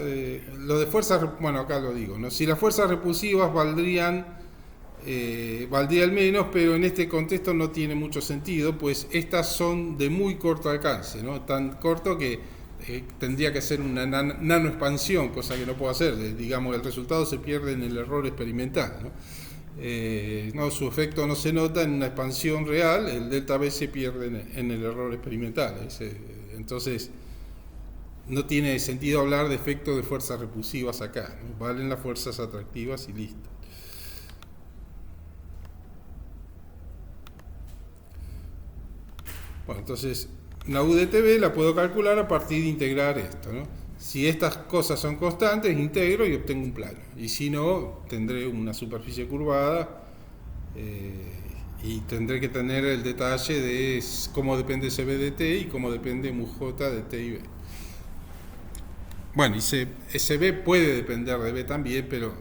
lo de fuerzas, bueno, acá lo digo, ¿no? Si las fuerzas repulsivas valdría el menos, pero en este contexto no tiene mucho sentido, pues estas son de muy corto alcance, ¿no? Tan corto que tendría que ser una nanoexpansión, cosa que no puedo hacer. Digamos, el resultado se pierde en el error experimental, ¿no? Su efecto no se nota en una expansión real, el delta B se pierde en el error experimental. Entonces, no tiene sentido hablar de efecto de fuerzas repulsivas acá, ¿no? Valen las fuerzas atractivas y listo. Bueno, entonces, la U de TB la puedo calcular a partir de integrar esto, ¿no? Si estas cosas son constantes, integro y obtengo un plano. Y si no, tendré una superficie curvada Y tendré que tener el detalle de cómo depende CB de T y cómo depende MUJ de T y B. Bueno, y CB puede depender de B también, pero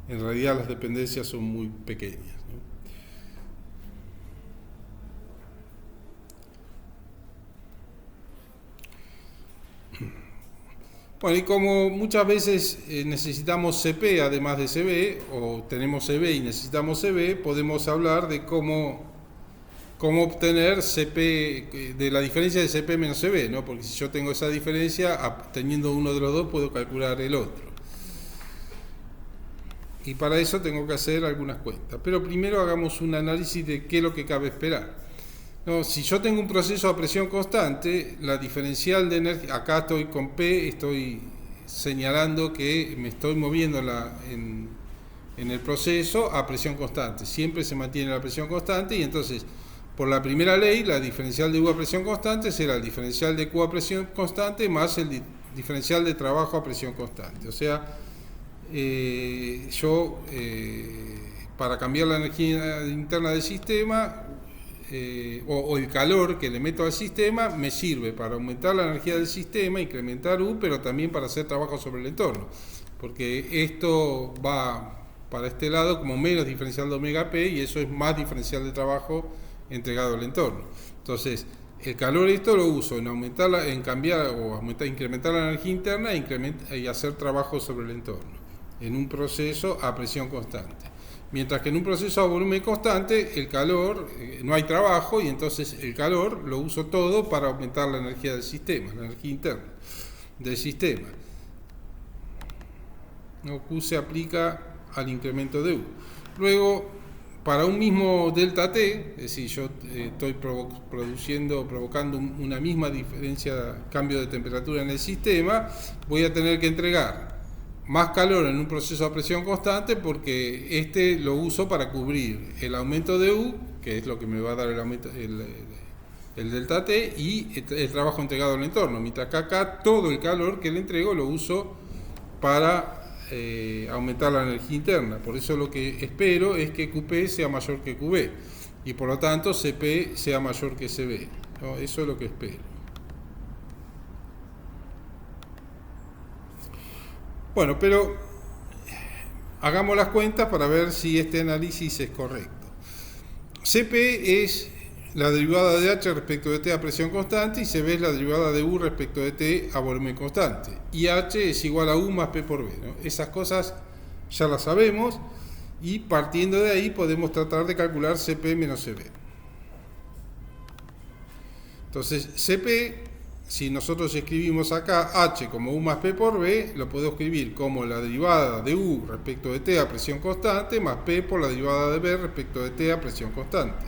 en realidad las dependencias son muy pequeñas, ¿no? Bueno, y como muchas veces necesitamos CP además de CB, o tenemos CB y necesitamos CB, podemos hablar de cómo obtener CP, de la diferencia de CP menos CB, ¿no? Porque si yo tengo esa diferencia, teniendo uno de los dos, puedo calcular el otro. Y para eso tengo que hacer algunas cuentas. Pero primero hagamos un análisis de qué es lo que cabe esperar. No, si yo tengo un proceso a presión constante, la diferencial de energía, acá estoy con P, estoy señalando que me estoy moviendo en el proceso a presión constante. Siempre se mantiene la presión constante y entonces, por la primera ley, la diferencial de U a presión constante será el diferencial de Q a presión constante más el diferencial de trabajo a presión constante. O sea, para cambiar la energía interna del sistema, o el calor que le meto al sistema, me sirve para aumentar la energía del sistema, incrementar U, pero también para hacer trabajo sobre el entorno, porque esto va para este lado como menos diferencial de omega P y eso es más diferencial de trabajo entregado al entorno. Entonces, el calor esto lo uso en aumentar, en cambiar o incrementar la energía interna y hacer trabajo sobre el entorno en un proceso a presión constante. Mientras que en un proceso a volumen constante, el calor, no hay trabajo y entonces el calor lo uso todo para aumentar la energía del sistema, la energía interna del sistema. ¿No? Q se aplica al incremento de U. Luego, para un mismo delta T, es decir, yo estoy provocando una misma diferencia, cambio de temperatura en el sistema, voy a tener que entregar más calor en un proceso a presión constante porque este lo uso para cubrir el aumento de U, que es lo que me va a dar el delta T, y el trabajo entregado al entorno, mientras que acá todo el calor que le entrego lo uso para aumentar la energía interna. Por eso lo que espero es que QP sea mayor que QB y por lo tanto CP sea mayor que CB, ¿no? Eso es lo que espero. Bueno, pero hagamos las cuentas para ver si este análisis es correcto. CP es la derivada de H respecto de T a presión constante y CB es la derivada de U respecto de T a volumen constante. Y H es igual a U más P por B, ¿no? Esas cosas ya las sabemos y partiendo de ahí podemos tratar de calcular CP menos CB. Entonces, CP, si nosotros escribimos acá H como U más P por B, lo puedo escribir como la derivada de U respecto de T a presión constante más P por la derivada de B respecto de T a presión constante.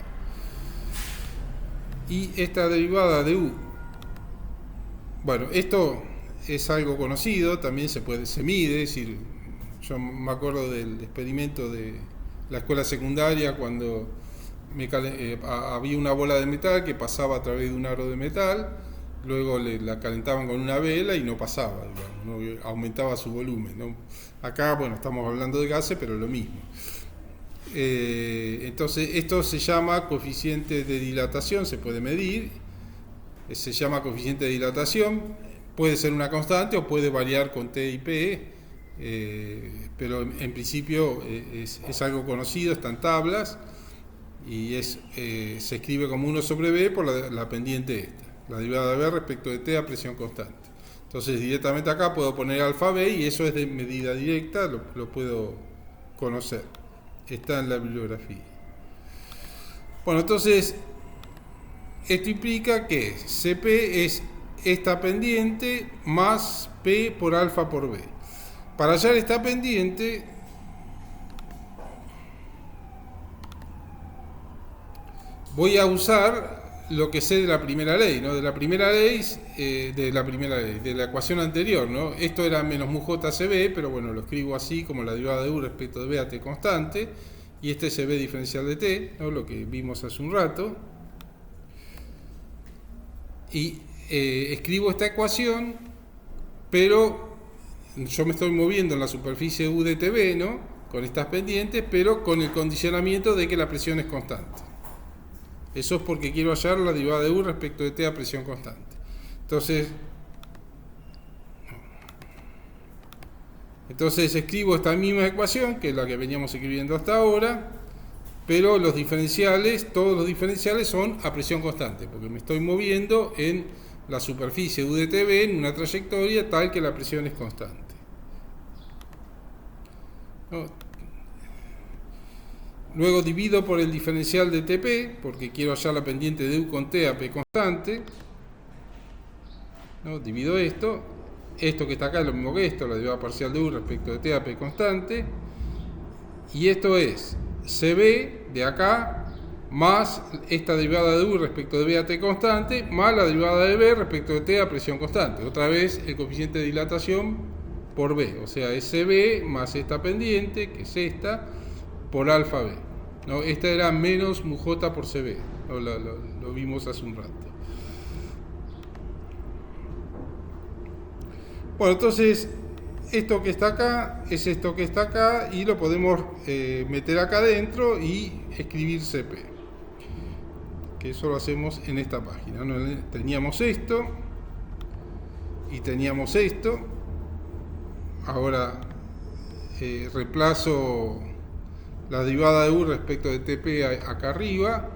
Y esta derivada de U, bueno, esto es algo conocido, también se mide, es decir, yo me acuerdo del experimento de la escuela secundaria cuando había una bola de metal que pasaba a través de un aro de metal, luego la calentaban con una vela y no pasaba, digamos, ¿no? Aumentaba su volumen, ¿no? Acá, bueno, estamos hablando de gases, pero lo mismo. Entonces, esto se llama coeficiente de dilatación, se puede medir, se llama coeficiente de dilatación, puede ser una constante o puede variar con T y P, pero en principio es algo conocido, está en tablas y se escribe como 1 sobre B por la pendiente esta, la derivada de B respecto de T a presión constante. Entonces directamente acá puedo poner alfa B y eso es de medida directa, lo puedo conocer, está en la bibliografía. Bueno, entonces esto implica que CP es esta pendiente más P por alfa por B. Para hallar esta pendiente voy a usar lo que sé de la primera ley, ¿no? De la ecuación anterior, ¿no? Esto era menos mu JCB, pero bueno, lo escribo así como la derivada de U respecto de B a T constante, y este es B diferencial de T, ¿no? Lo que vimos hace un rato. Y escribo esta ecuación, pero yo me estoy moviendo en la superficie U de TB, ¿no? Con estas pendientes, pero con el condicionamiento de que la presión es constante. Eso es porque quiero hallar la derivada de U respecto de T a presión constante. Entonces escribo esta misma ecuación, que es la que veníamos escribiendo hasta ahora, pero los diferenciales, todos los diferenciales son a presión constante, porque me estoy moviendo en la superficie U de TB en una trayectoria tal que la presión es constante. Luego divido por el diferencial de TP, porque quiero hallar la pendiente de U con T a P constante. Divido esto que está acá es lo mismo que esto, la derivada parcial de U respecto de T a P constante. Y esto es CB de acá más esta derivada de U respecto de B a T constante, más la derivada de B respecto de T a presión constante. Otra vez el coeficiente de dilatación por B, o sea, es CB más esta pendiente, que es esta, por alfa B. Esta era menos mu J por CB, lo vimos hace un rato. Bueno, entonces esto que está acá es esto que está acá y lo podemos meter acá adentro y escribir CP, que eso lo hacemos en esta página. Teníamos esto y teníamos esto. Ahora reemplazo la derivada de U respecto de TP acá arriba,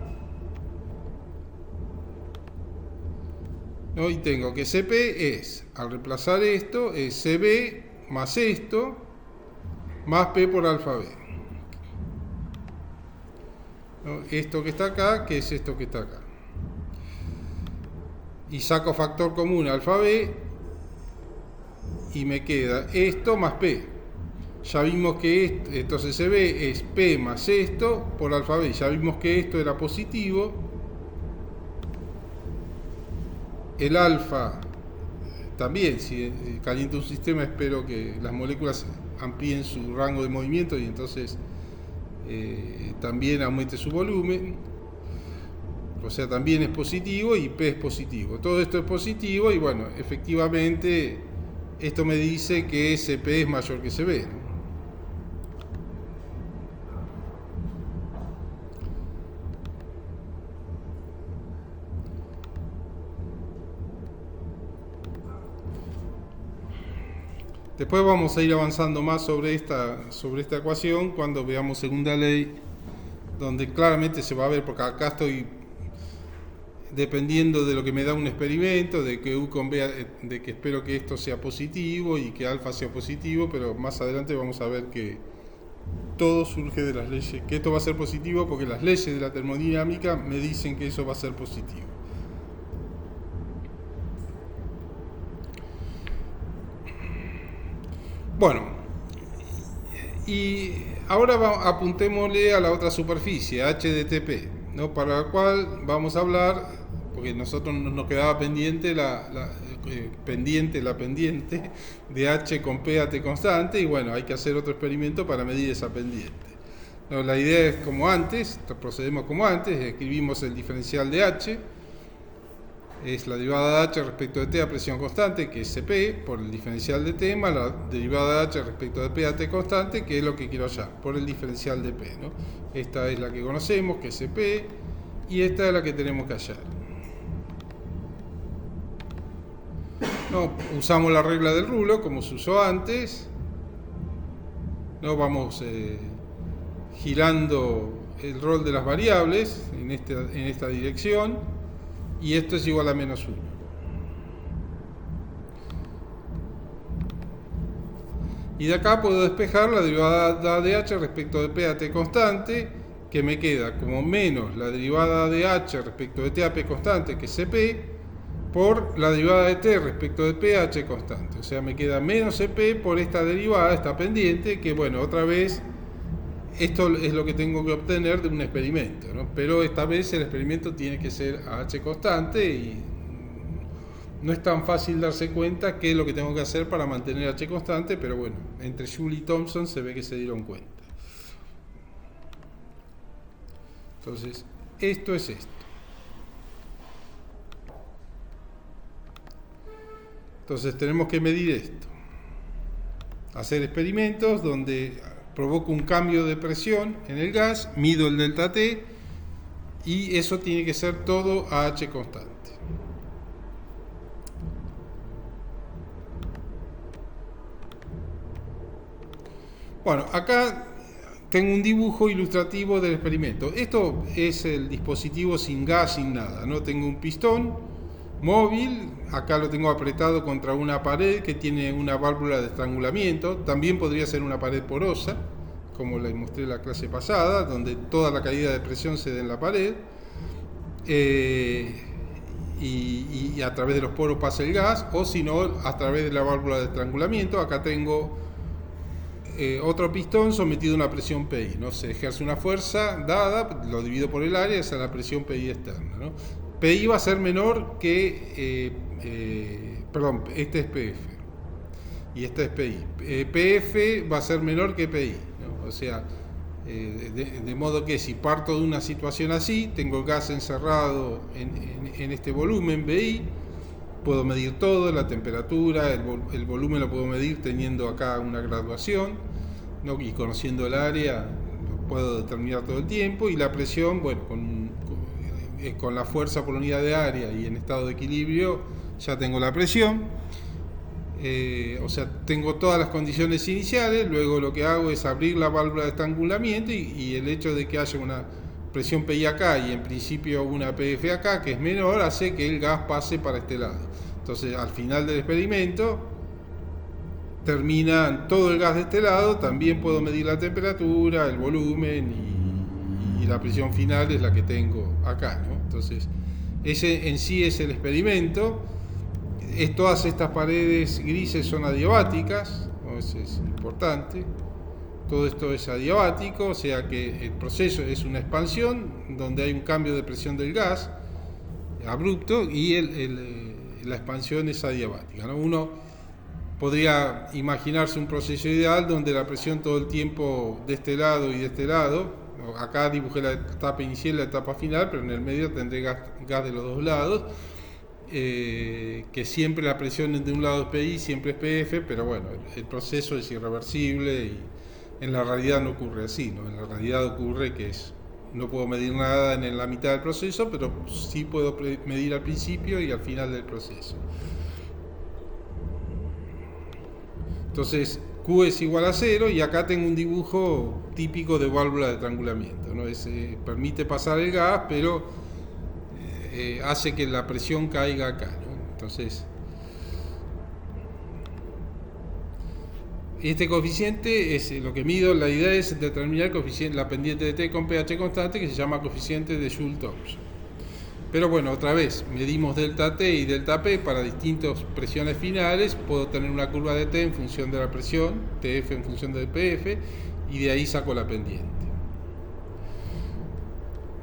y tengo que CP es, al reemplazar esto, es CB más esto, más P por alfa B. Esto que está acá, que es esto que está acá. Y saco factor común alfa B, y me queda esto más P. Ya vimos que esto, entonces CB es P más esto por alfa B. Ya vimos que esto era positivo. El alfa también, si caliento un sistema, espero que las moléculas amplíen su rango de movimiento y entonces también aumente su volumen. O sea, también es positivo y P es positivo. Todo esto es positivo y bueno, efectivamente esto me dice que CP es mayor que CB, ¿no? Después vamos a ir avanzando más sobre esta ecuación cuando veamos segunda ley, donde claramente se va a ver, porque acá estoy dependiendo de lo que me da un experimento, de que U con B, de que espero que esto sea positivo y que alfa sea positivo, pero más adelante vamos a ver que todo surge de las leyes, que esto va a ser positivo porque las leyes de la termodinámica me dicen que eso va a ser positivo. Bueno, y ahora apuntémosle a la otra superficie, H de TP, ¿no? Para la cual vamos a hablar, porque nosotros nos quedaba pendiente la pendiente de H con P a T constante, y bueno, hay que hacer otro experimento para medir esa pendiente. No, la idea es como antes, procedemos como antes, escribimos el diferencial de H, es la derivada de H respecto de T a presión constante, que es CP, por el diferencial de T, más la derivada de H respecto de P a T constante, que es lo que quiero hallar, por el diferencial de P, ¿no? Esta es la que conocemos, que es CP, y esta es la que tenemos que hallar. No, usamos la regla del rulo, como se usó antes. No, vamos girando el rol de las variables en esta dirección. Y esto es igual a menos 1. Y de acá puedo despejar la derivada de H respecto de P a T constante, que me queda como menos la derivada de H respecto de T a P constante, que es CP, por la derivada de T respecto de P a H constante. O sea, me queda menos CP por esta derivada, esta pendiente, que bueno, otra vez, esto es lo que tengo que obtener de un experimento, ¿no? Pero esta vez el experimento tiene que ser a H constante y no es tan fácil darse cuenta qué es lo que tengo que hacer para mantener H constante, pero bueno, entre Joule y Thomson se ve que se dieron cuenta. Entonces, esto es esto. Entonces tenemos que medir esto. Hacer experimentos donde provoco un cambio de presión en el gas, mido el delta T y eso tiene que ser todo a H constante. Bueno, acá tengo un dibujo ilustrativo del experimento. Esto es el dispositivo sin gas, sin nada, ¿no? Tengo un pistón móvil, acá lo tengo apretado contra una pared que tiene una válvula de estrangulamiento. También podría ser una pared porosa, como les mostré en la clase pasada, donde toda la caída de presión se da en la pared, y a través de los poros pasa el gas, o si no, a través de la válvula de estrangulamiento. Acá tengo otro pistón sometido a una presión PI, ¿no? Se ejerce una fuerza dada, lo divido por el área, esa es la presión PI externa, ¿no? PI va a ser menor que, perdón, este es PF y este es PI. PF va a ser menor que PI, ¿no? O sea, de modo que si parto de una situación así, tengo el gas encerrado en este volumen BI, puedo medir todo, la temperatura, el volumen lo puedo medir teniendo acá una graduación, ¿no? Y conociendo el área puedo determinar todo el tiempo, y la presión, bueno, con la fuerza por unidad de área y en estado de equilibrio ya tengo la presión. O sea, tengo todas las condiciones iniciales. Luego lo que hago es abrir la válvula de estrangulamiento, y el hecho de que haya una presión PI acá y en principio una PF acá, que es menor, hace que el gas pase para este lado. Entonces, al final del experimento termina todo el gas de este lado. También puedo medir la temperatura, el volumen, y la presión final es la que tengo acá, ¿no? Entonces, ese en sí es el experimento. Todas estas paredes grises son adiabáticas, ¿no? Eso es importante. Todo esto es adiabático, o sea que el proceso es una expansión donde hay un cambio de presión del gas abrupto, y la expansión es adiabática, ¿no? Uno podría imaginarse un proceso ideal donde la presión todo el tiempo de este lado y de este lado. Acá dibujé la etapa inicial y la etapa final, pero en el medio tendré gas de los dos lados. Que siempre la presión de un lado es PI, siempre es PF, pero bueno, el proceso es irreversible y en la realidad no ocurre así, ¿no? En la realidad ocurre que no puedo medir nada en la mitad del proceso, pero sí puedo medir al principio y al final del proceso. Entonces, Q es igual a 0, y acá tengo un dibujo típico de válvula de estrangulamiento, ¿no? Permite pasar el gas, pero hace que la presión caiga acá, ¿no? Entonces, este coeficiente es lo que mido. La idea es determinar el coeficiente, la pendiente de T con pH constante, que se llama coeficiente de Joule-Thomson. Pero bueno, otra vez, medimos delta T y delta P para distintas presiones finales. Puedo tener una curva de T en función de la presión, TF en función del PF, y de ahí saco la pendiente.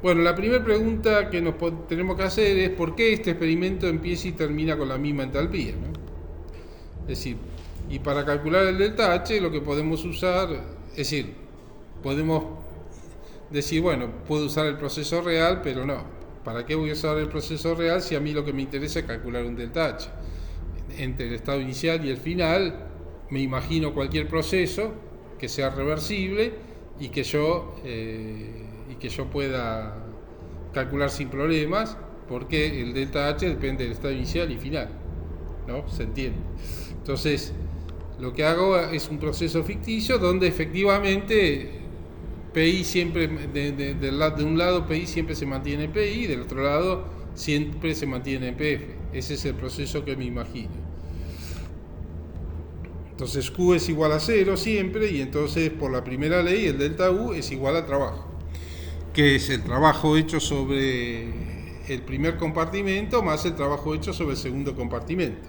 Bueno, la primera pregunta que nos tenemos que hacer es por qué este experimento empieza y termina con la misma entalpía, ¿no? Es decir, y para calcular el delta H lo que podemos usar, es decir, podemos decir, bueno, puedo usar el proceso real, pero no. ¿Para qué voy a usar el proceso real si a mí lo que me interesa es calcular un delta H? Entre el estado inicial y el final, me imagino cualquier proceso que sea reversible y que yo pueda calcular sin problemas, porque el delta H depende del estado inicial y final, ¿no? ¿Se entiende? Entonces, lo que hago es un proceso ficticio donde efectivamente PI siempre, de un lado PI siempre se mantiene en PI, y del otro lado siempre se mantiene en PF. Ese es el proceso que me imagino. Entonces Q es igual a 0 siempre, y entonces por la primera ley el delta U es igual al trabajo, que es el trabajo hecho sobre el primer compartimento más el trabajo hecho sobre el segundo compartimento.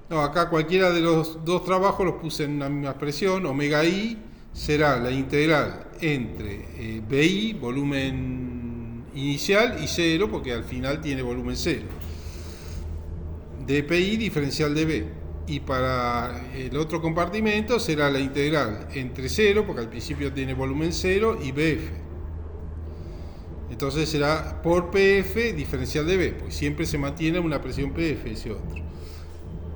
No, acá cualquiera de los dos trabajos los puse en una misma expresión. Omega I será la integral entre BI, volumen inicial, y 0, porque al final tiene volumen 0, de PI diferencial de B. Y para el otro compartimento será la integral entre 0, porque al principio tiene volumen 0, y BF. Entonces será por PF diferencial de B, porque siempre se mantiene una presión PF ese otro,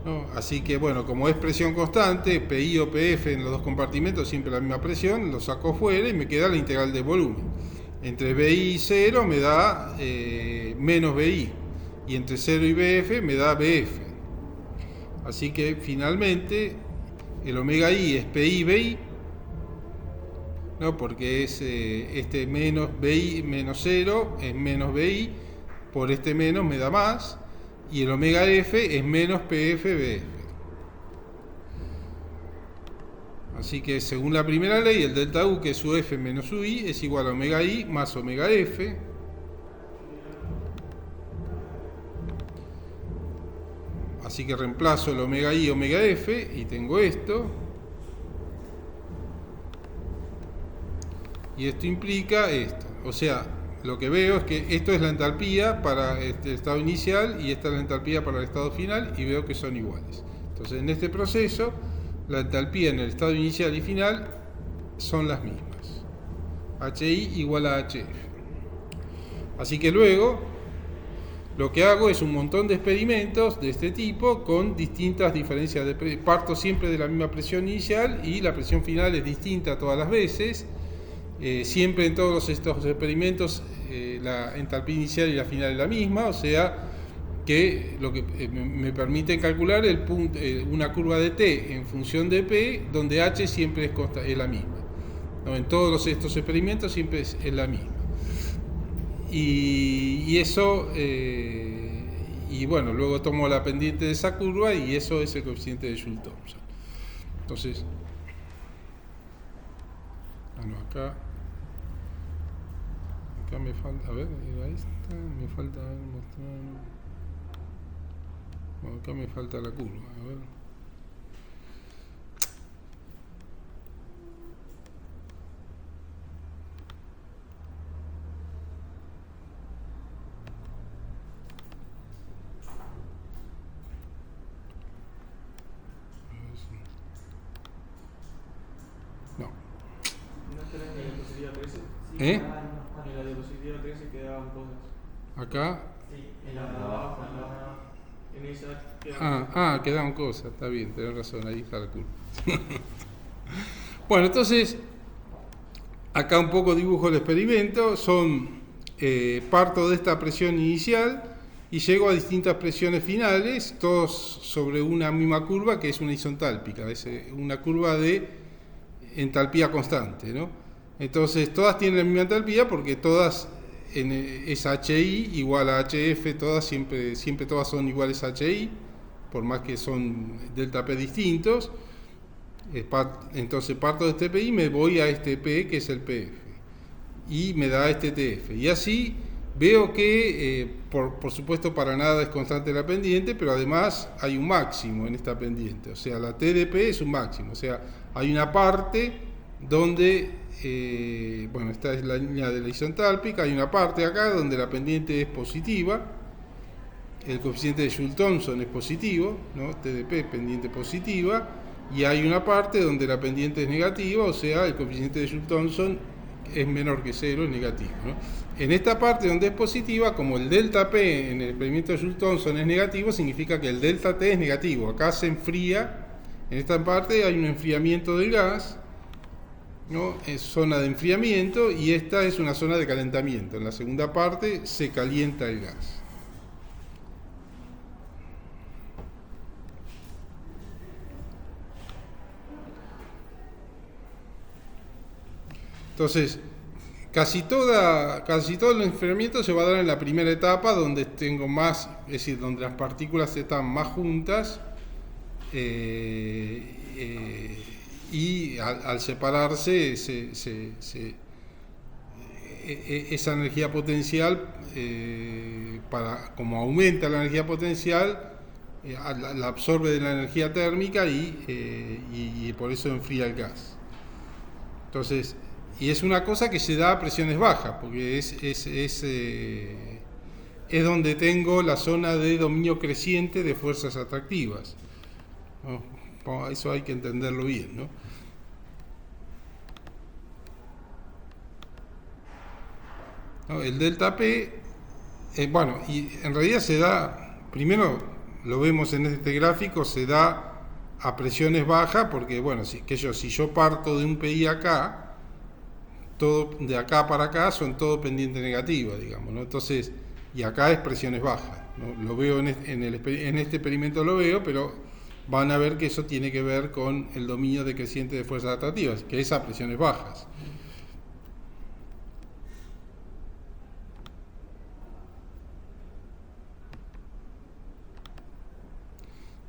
¿no? Así que bueno, como es presión constante, PI o PF en los dos compartimentos siempre la misma presión, lo saco fuera y me queda la integral de volumen. entre BI y 0 me da menos BI, y entre 0 y BF me da BF. Así que finalmente el omega I es PI BI, ¿no? Porque es este menos BI menos 0 es menos BI, por este menos me da más, y el omega F es menos PF BF. Así que según la primera ley, el delta U, que es su F menos su I, es igual a omega I más omega F. Así que reemplazo el omega I omega F y tengo esto. Y esto implica esto. O sea, lo que veo es que esto es la entalpía para el estado inicial y esta es la entalpía para el estado final, y veo que son iguales. Entonces, en este proceso, la entalpía en el estado inicial y final son las mismas. HI igual a HF. Así que luego lo que hago es un montón de experimentos de este tipo con distintas diferencias de presión. Parto siempre de la misma presión inicial y la presión final es distinta todas las veces. Siempre en todos estos experimentos la entalpía inicial y la final es la misma, o sea que lo que me permite calcular el punto, una curva de T en función de P, donde H siempre es la misma, ¿no? En todos estos experimentos siempre es la misma. Y eso, y bueno, luego tomo la pendiente de esa curva y eso es el coeficiente de Joule-Thomson. Entonces, bueno, acá me falta, a ver, era esta, me falta mostrar. Bueno, acá me falta la curva, a ver. No. ¿Eh? En la diapositiva 13 quedaban cosas. Acá. Sí, en la de abajo, en esa quedaban cosas. Quedaban cosas, está bien, tenés razón, ahí está la curva. Bueno, entonces, acá un poco dibujo el experimento, parto de esta presión inicial y llego a distintas presiones finales, todos sobre una misma curva que es una isentálpica, es una curva de entalpía constante, ¿no? Entonces todas tienen la misma entalpía porque todas es HI igual a HF, todas siempre todas son iguales a HI, por más que son delta P distintos. Entonces parto de este PI y me voy a este P, que es el PF, y me da este TF, y así veo que por supuesto para nada es constante la pendiente, pero además hay un máximo en esta pendiente, o sea la TdP es un máximo, o sea hay una parte donde bueno, esta es la línea de la isentálpica, hay una parte acá donde la pendiente es positiva, el coeficiente de Joule-Thomson es positivo, ¿no? TdP pendiente positiva, y hay una parte donde la pendiente es negativa, o sea, el coeficiente de Joule-Thomson es menor que 0, es negativo, ¿no? En esta parte donde es positiva, como el delta P en el experimento de Joule-Thomson es negativo, significa que el delta T es negativo. Acá se enfría, en esta parte hay un enfriamiento del gas, ¿no? Es zona de enfriamiento, y esta es una zona de calentamiento. En la segunda parte se calienta el gas. Entonces, casi todo el enfriamiento se va a dar en la primera etapa, donde tengo más, es decir, donde las partículas están más juntas, y al separarse esa energía potencial, como aumenta la energía potencial, la absorbe de la energía térmica y por eso enfría el gas. Entonces, y es una cosa que se da a presiones bajas, porque es donde tengo la zona de dominio creciente de fuerzas atractivas, ¿no? Eso hay que entenderlo bien, ¿no? El delta P, bueno, y en realidad se da, primero lo vemos en este gráfico, se da a presiones bajas, porque bueno, si yo parto de un PI acá, todo de acá para acá son todo pendiente negativa, digamos, ¿no? Entonces, y acá es presiones bajas, ¿no? Lo veo en este experimento lo veo, pero van a ver que eso tiene que ver con el dominio decreciente de fuerzas atractivas, que es a presiones bajas.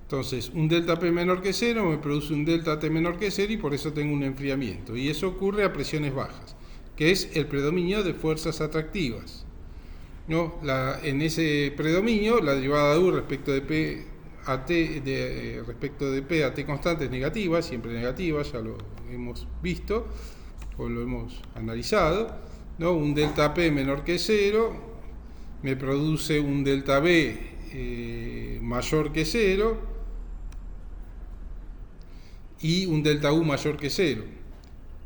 Entonces, un delta P menor que 0 me produce un delta T menor que 0 y por eso tengo un enfriamiento. Y eso ocurre a presiones bajas, que es el predominio de fuerzas atractivas, ¿no? En ese predominio, la derivada de U respecto de P a T, respecto de P a T constante es negativa, siempre negativa, ya lo hemos visto o lo hemos analizado, ¿no? Un delta P menor que 0 me produce un delta B mayor que 0 y un delta U mayor que 0,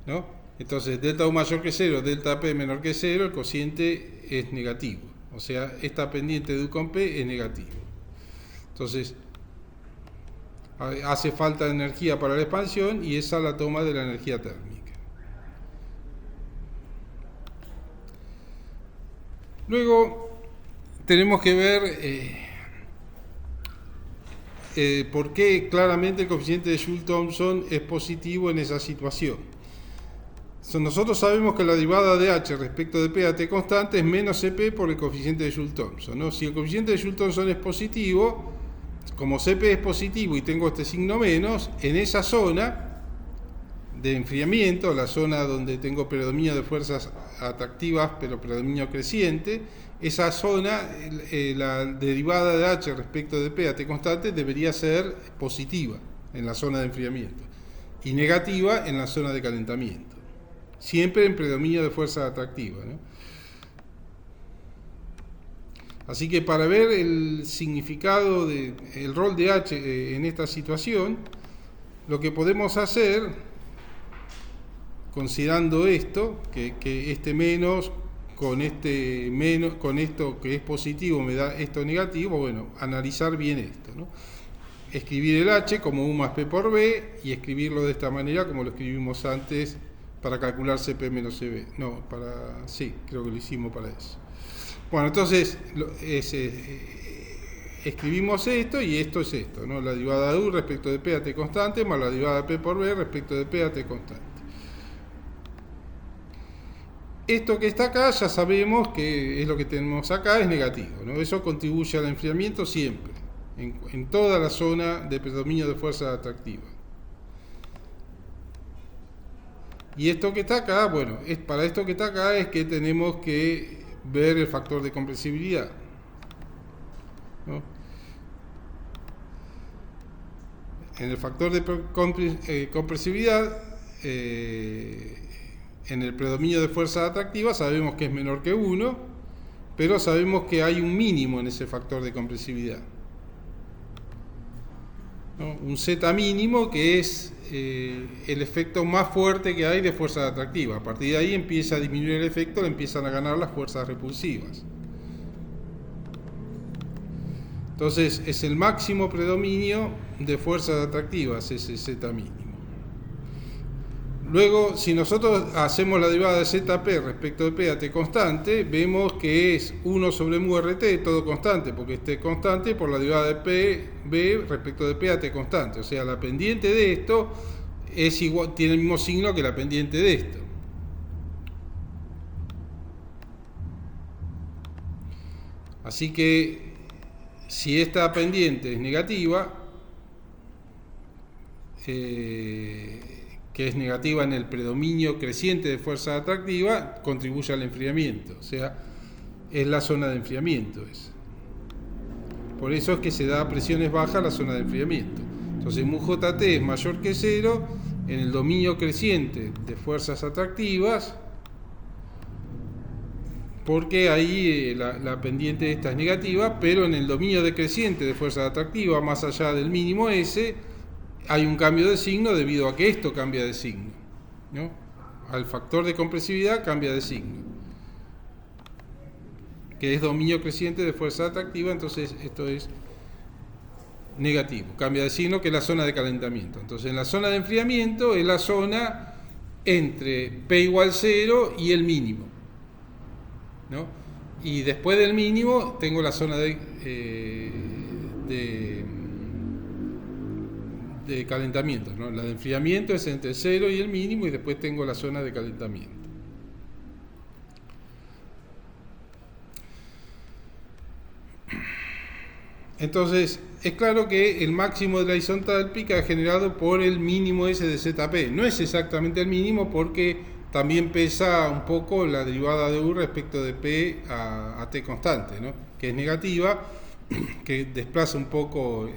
¿no? Entonces, delta U mayor que 0, delta P menor que 0, el cociente es negativo. O sea, esta pendiente de U con P es negativo. Entonces, hace falta energía para la expansión y esa la toma de la energía térmica. Luego, tenemos que ver por qué claramente el coeficiente de Joule-Thomson es positivo en esa situación. Nosotros sabemos que la derivada de H respecto de P a T constante es menos CP por el coeficiente de Joule-Thomson, ¿no? Si el coeficiente de Joule-Thomson es positivo, como CP es positivo y tengo este signo menos, en esa zona de enfriamiento, la zona donde tengo predominio de fuerzas atractivas pero predominio creciente, esa zona, la derivada de H respecto de P a T constante debería ser positiva en la zona de enfriamiento y negativa en la zona de calentamiento, siempre en predominio de fuerza atractiva, ¿no? Así que para ver el significado el rol de H en esta situación, lo que podemos hacer, considerando esto, que este menos con esto que es positivo me da esto negativo, bueno, analizar bien esto, ¿no? Escribir el H como U más P por B y escribirlo de esta manera como lo escribimos antes para calcular CP menos CB. No, sí, creo que lo hicimos para eso. Bueno, entonces escribimos esto y esto es esto, ¿no? La derivada de U respecto de P a T constante más la derivada de P por B respecto de P a T constante. Esto que está acá ya sabemos que es lo que tenemos acá, es negativo, ¿no? Eso contribuye al enfriamiento siempre, en toda la zona de predominio de fuerza atractiva. Y esto que está acá, bueno, para esto que está acá es que tenemos que ver el factor de compresibilidad, ¿no? En el factor de compresibilidad, en el predominio de fuerza atractiva sabemos que es menor que 1, pero sabemos que hay un mínimo en ese factor de compresibilidad, ¿no? Un Z mínimo que es el efecto más fuerte que hay de fuerza atractiva. A partir de ahí empieza a disminuir el efecto, le empiezan a ganar las fuerzas repulsivas. Entonces es el máximo predominio de fuerzas atractivas, ese Z mínimo. Luego, si nosotros hacemos la derivada de ZP respecto de P a T constante, vemos que es 1 sobre mu RT, todo constante, porque es T constante, por la derivada de PB respecto de P a T constante. O sea, la pendiente de esto es igual, tiene el mismo signo que la pendiente de esto. Así que, si esta pendiente es negativa, que es negativa en el predominio creciente de fuerza atractiva, contribuye al enfriamiento, o sea, es la zona de enfriamiento. Por eso es que se da a presiones bajas la zona de enfriamiento. Entonces, mu JT es mayor que 0 en el dominio creciente de fuerzas atractivas, porque ahí la pendiente esta es negativa, pero en el dominio decreciente de fuerza atractiva, más allá del mínimo S, hay un cambio de signo debido a que esto cambia de signo, ¿no? Al factor de compresividad cambia de signo, que es dominio creciente de fuerza atractiva, entonces esto es negativo, cambia de signo, que es la zona de calentamiento. Entonces en la zona de enfriamiento es la zona entre P igual 0 y el mínimo, ¿no? Y después del mínimo tengo la zona de calentamiento, ¿no? La de enfriamiento es entre el 0 y el mínimo, y después tengo la zona de calentamiento. Entonces, es claro que el máximo de la isentálpica es generado por el mínimo ese de ZP. No es exactamente el mínimo, porque también pesa un poco la derivada de U respecto de P a T constante, ¿no? Que es negativa, que desplaza un poco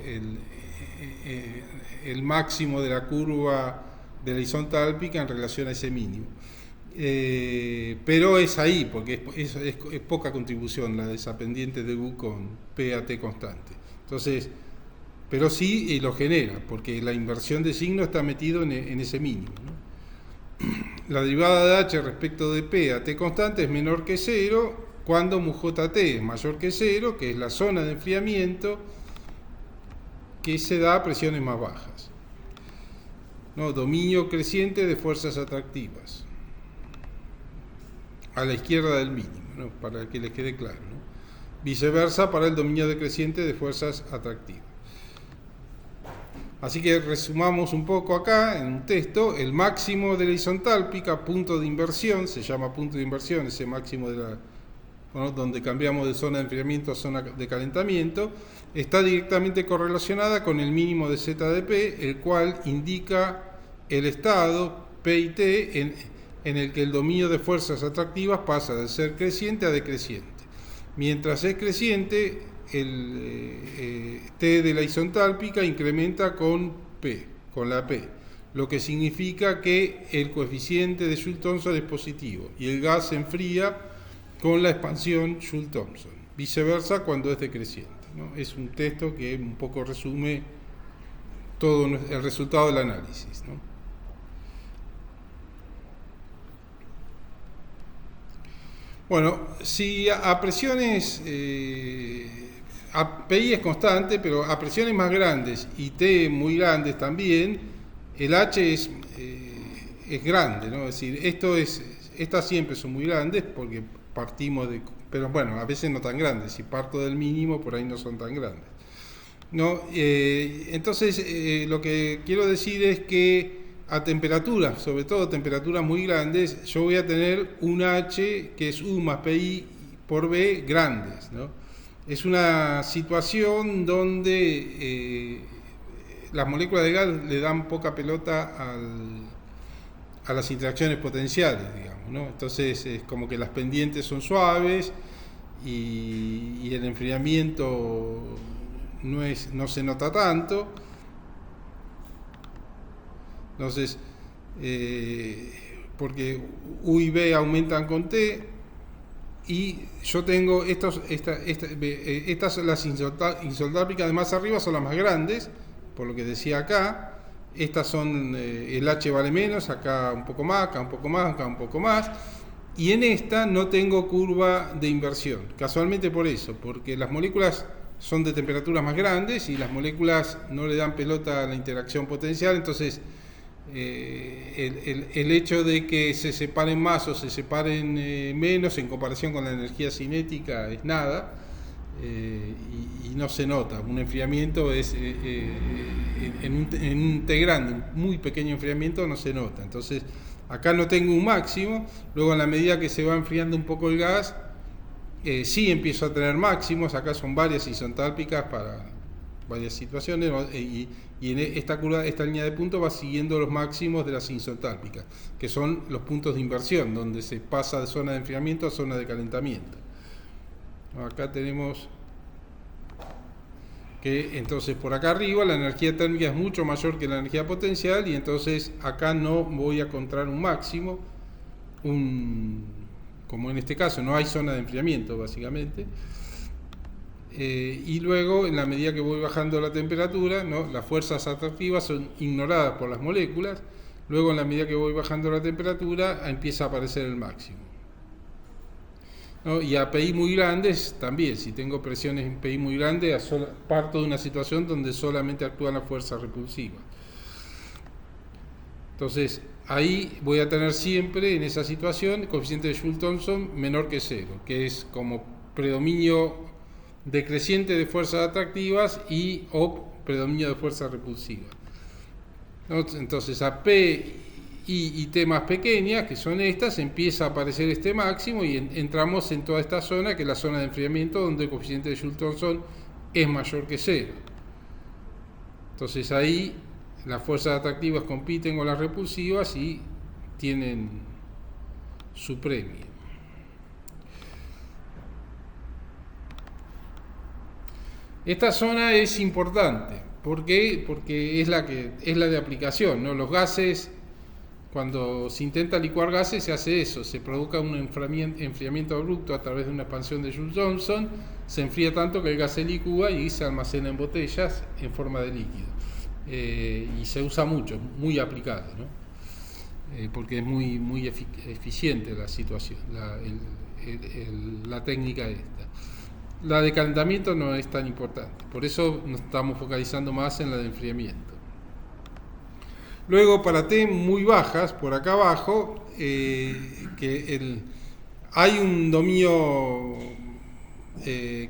el máximo de la curva de la isentálpica en relación a ese mínimo. Pero es ahí, porque es poca contribución la de esa pendiente de U con P a T constante. Entonces, pero sí lo genera, porque la inversión de signo está metido en ese mínimo, ¿no? La derivada de H respecto de P a T constante es menor que 0 cuando MUJT es mayor que 0, que es la zona de enfriamiento que se da a presiones más bajas, ¿no? Dominio creciente de fuerzas atractivas a la izquierda del mínimo, ¿no? Para que les quede claro, ¿no? Viceversa para el dominio decreciente de fuerzas atractivas. Así que resumamos un poco acá en un texto: el máximo de la isentálpica, punto de inversión, se llama punto de inversión ese máximo de la, ¿no?, donde cambiamos de zona de enfriamiento a zona de calentamiento, está directamente correlacionada con el mínimo de Z de P, el cual indica el estado P y T en el que el dominio de fuerzas atractivas pasa de ser creciente a decreciente. Mientras es creciente, el T de la isentálpica incrementa con P, con la P, lo que significa que el coeficiente de Joule-Thomson es positivo y el gas se enfría con la expansión Joule-Thomson. Viceversa cuando es decreciente, ¿no? Es un texto que un poco resume todo el resultado del análisis, ¿no? Bueno, si a presiones, PI es constante, pero a presiones más grandes y T muy grandes también, el H es grande, ¿no? Es decir, estas siempre son muy grandes porque partimos de, pero bueno, a veces no tan grandes, si parto del mínimo por ahí no son tan grandes, ¿no? Entonces, lo que quiero decir es que a temperaturas, sobre todo temperaturas muy grandes, yo voy a tener un H que es U más PI por B grandes, ¿no? Es una situación donde las moléculas de gas le dan poca pelota a las interacciones potenciales, digamos, ¿no? Entonces es como que las pendientes son suaves y el enfriamiento no se nota tanto. Entonces, porque U y B aumentan con T, y yo tengo estas las isentálpicas de más arriba son las más grandes, por lo que decía acá. Estas son, el H vale menos, acá un poco más, acá un poco más, acá un poco más. Y en esta no tengo curva de inversión, casualmente por eso, porque las moléculas son de temperaturas más grandes y las moléculas no le dan pelota a la interacción potencial. Entonces el hecho de que se separen más o se separen menos en comparación con la energía cinética es nada, y no se nota. Un enfriamiento es en un T grande, un muy pequeño enfriamiento no se nota. Entonces acá no tengo un máximo. Luego, en la medida que se va enfriando un poco el gas, sí empiezo a tener máximos. Acá son varias isentálpicas para varias situaciones, y en esta curva, esta línea de puntos va siguiendo los máximos de las isentálpicas, que son los puntos de inversión, donde se pasa de zona de enfriamiento a zona de calentamiento. Acá tenemos que entonces por acá arriba la energía térmica es mucho mayor que la energía potencial, y entonces acá no voy a encontrar un máximo, como en este caso no hay zona de enfriamiento básicamente. Y luego, en la medida que voy bajando la temperatura, ¿no?, las fuerzas atractivas son ignoradas por las moléculas. Luego, en la medida que voy bajando la temperatura, empieza a aparecer el máximo, ¿no? Y a PI muy grandes también. Si tengo presiones en PI muy grandes, parto de una situación donde solamente actúan las fuerzas repulsivas. Entonces, ahí voy a tener siempre en esa situación coeficiente de Joule-Thomson menor que 0, que es como predominio decreciente de fuerzas atractivas o predominio de fuerzas repulsivas, ¿no? Entonces a P y T más pequeñas, que son estas, empieza a aparecer este máximo y entramos en toda esta zona, que es la zona de enfriamiento, donde el coeficiente de Joule-Thomson es mayor que 0. Entonces ahí las fuerzas atractivas compiten con las repulsivas y tienen su premio. Esta zona es importante. ¿Por qué? Porque es la de aplicación, ¿no? Los gases, cuando se intenta licuar gases, se hace eso, se provoca un enfriamiento abrupto a través de una expansión de Joule-Thomson, se enfría tanto que el gas se licúa y se almacena en botellas en forma de líquido. Y se usa mucho, muy aplicado, ¿no? Porque es muy eficiente la situación, la técnica esta. La de calentamiento no es tan importante, por eso nos estamos focalizando más en la de enfriamiento. Luego, para T muy bajas, por acá abajo, hay un dominio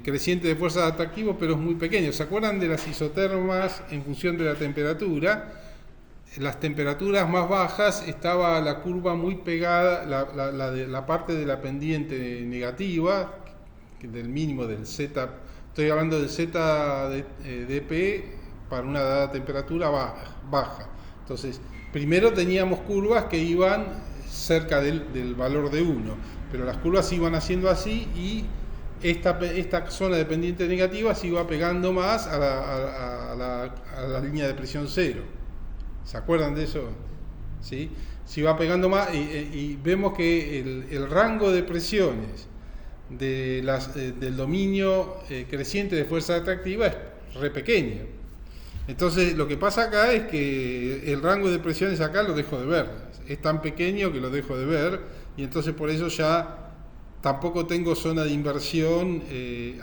creciente de fuerzas atractivas, pero es muy pequeño. ¿Se acuerdan de las isotermas en función de la temperatura? En las temperaturas más bajas estaba la curva muy pegada, la parte de la pendiente negativa, del mínimo del Z, estoy hablando del Z de dP para una dada temperatura baja. Entonces, primero teníamos curvas que iban cerca del valor de 1, pero las curvas iban haciendo así y esta zona de pendiente negativa se iba pegando más a la línea de presión 0. ¿Se acuerdan de eso? ¿Sí? Se iba pegando más y vemos que el rango de presiones del dominio creciente de fuerza atractiva es re pequeño. Entonces lo que pasa acá es que el rango de presiones acá lo dejo de ver, es tan pequeño que lo dejo de ver, y entonces por eso ya tampoco tengo zona de inversión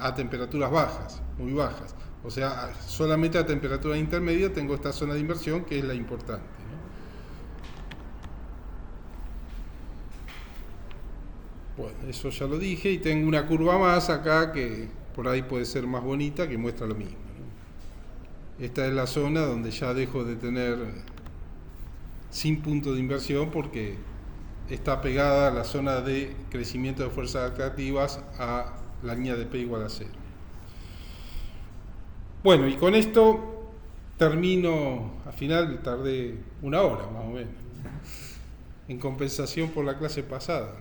a temperaturas bajas, muy bajas. O sea, solamente a temperatura intermedia tengo esta zona de inversión, que es la importante, ¿no? Bueno, eso ya lo dije, y tengo una curva más acá que por ahí puede ser más bonita, que muestra lo mismo, ¿no? Esta es la zona donde ya dejo de tener sin punto de inversión, porque está pegada a la zona de crecimiento de fuerzas atractivas a la línea de P igual a 0. Bueno, y con esto termino. Al final tardé 1 hora más o menos, en compensación por la clase pasada.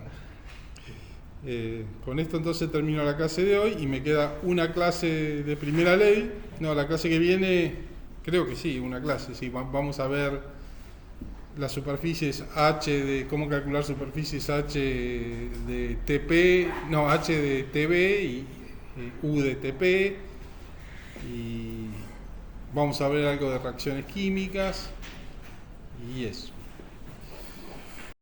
Con esto entonces termino la clase de hoy y me queda una clase de primera ley. No, la clase que viene, creo que sí, una clase, sí, vamos a ver las superficies H de cómo calcular superficies H de TP, no, H de TB y U de TP, y vamos a ver algo de reacciones químicas y eso.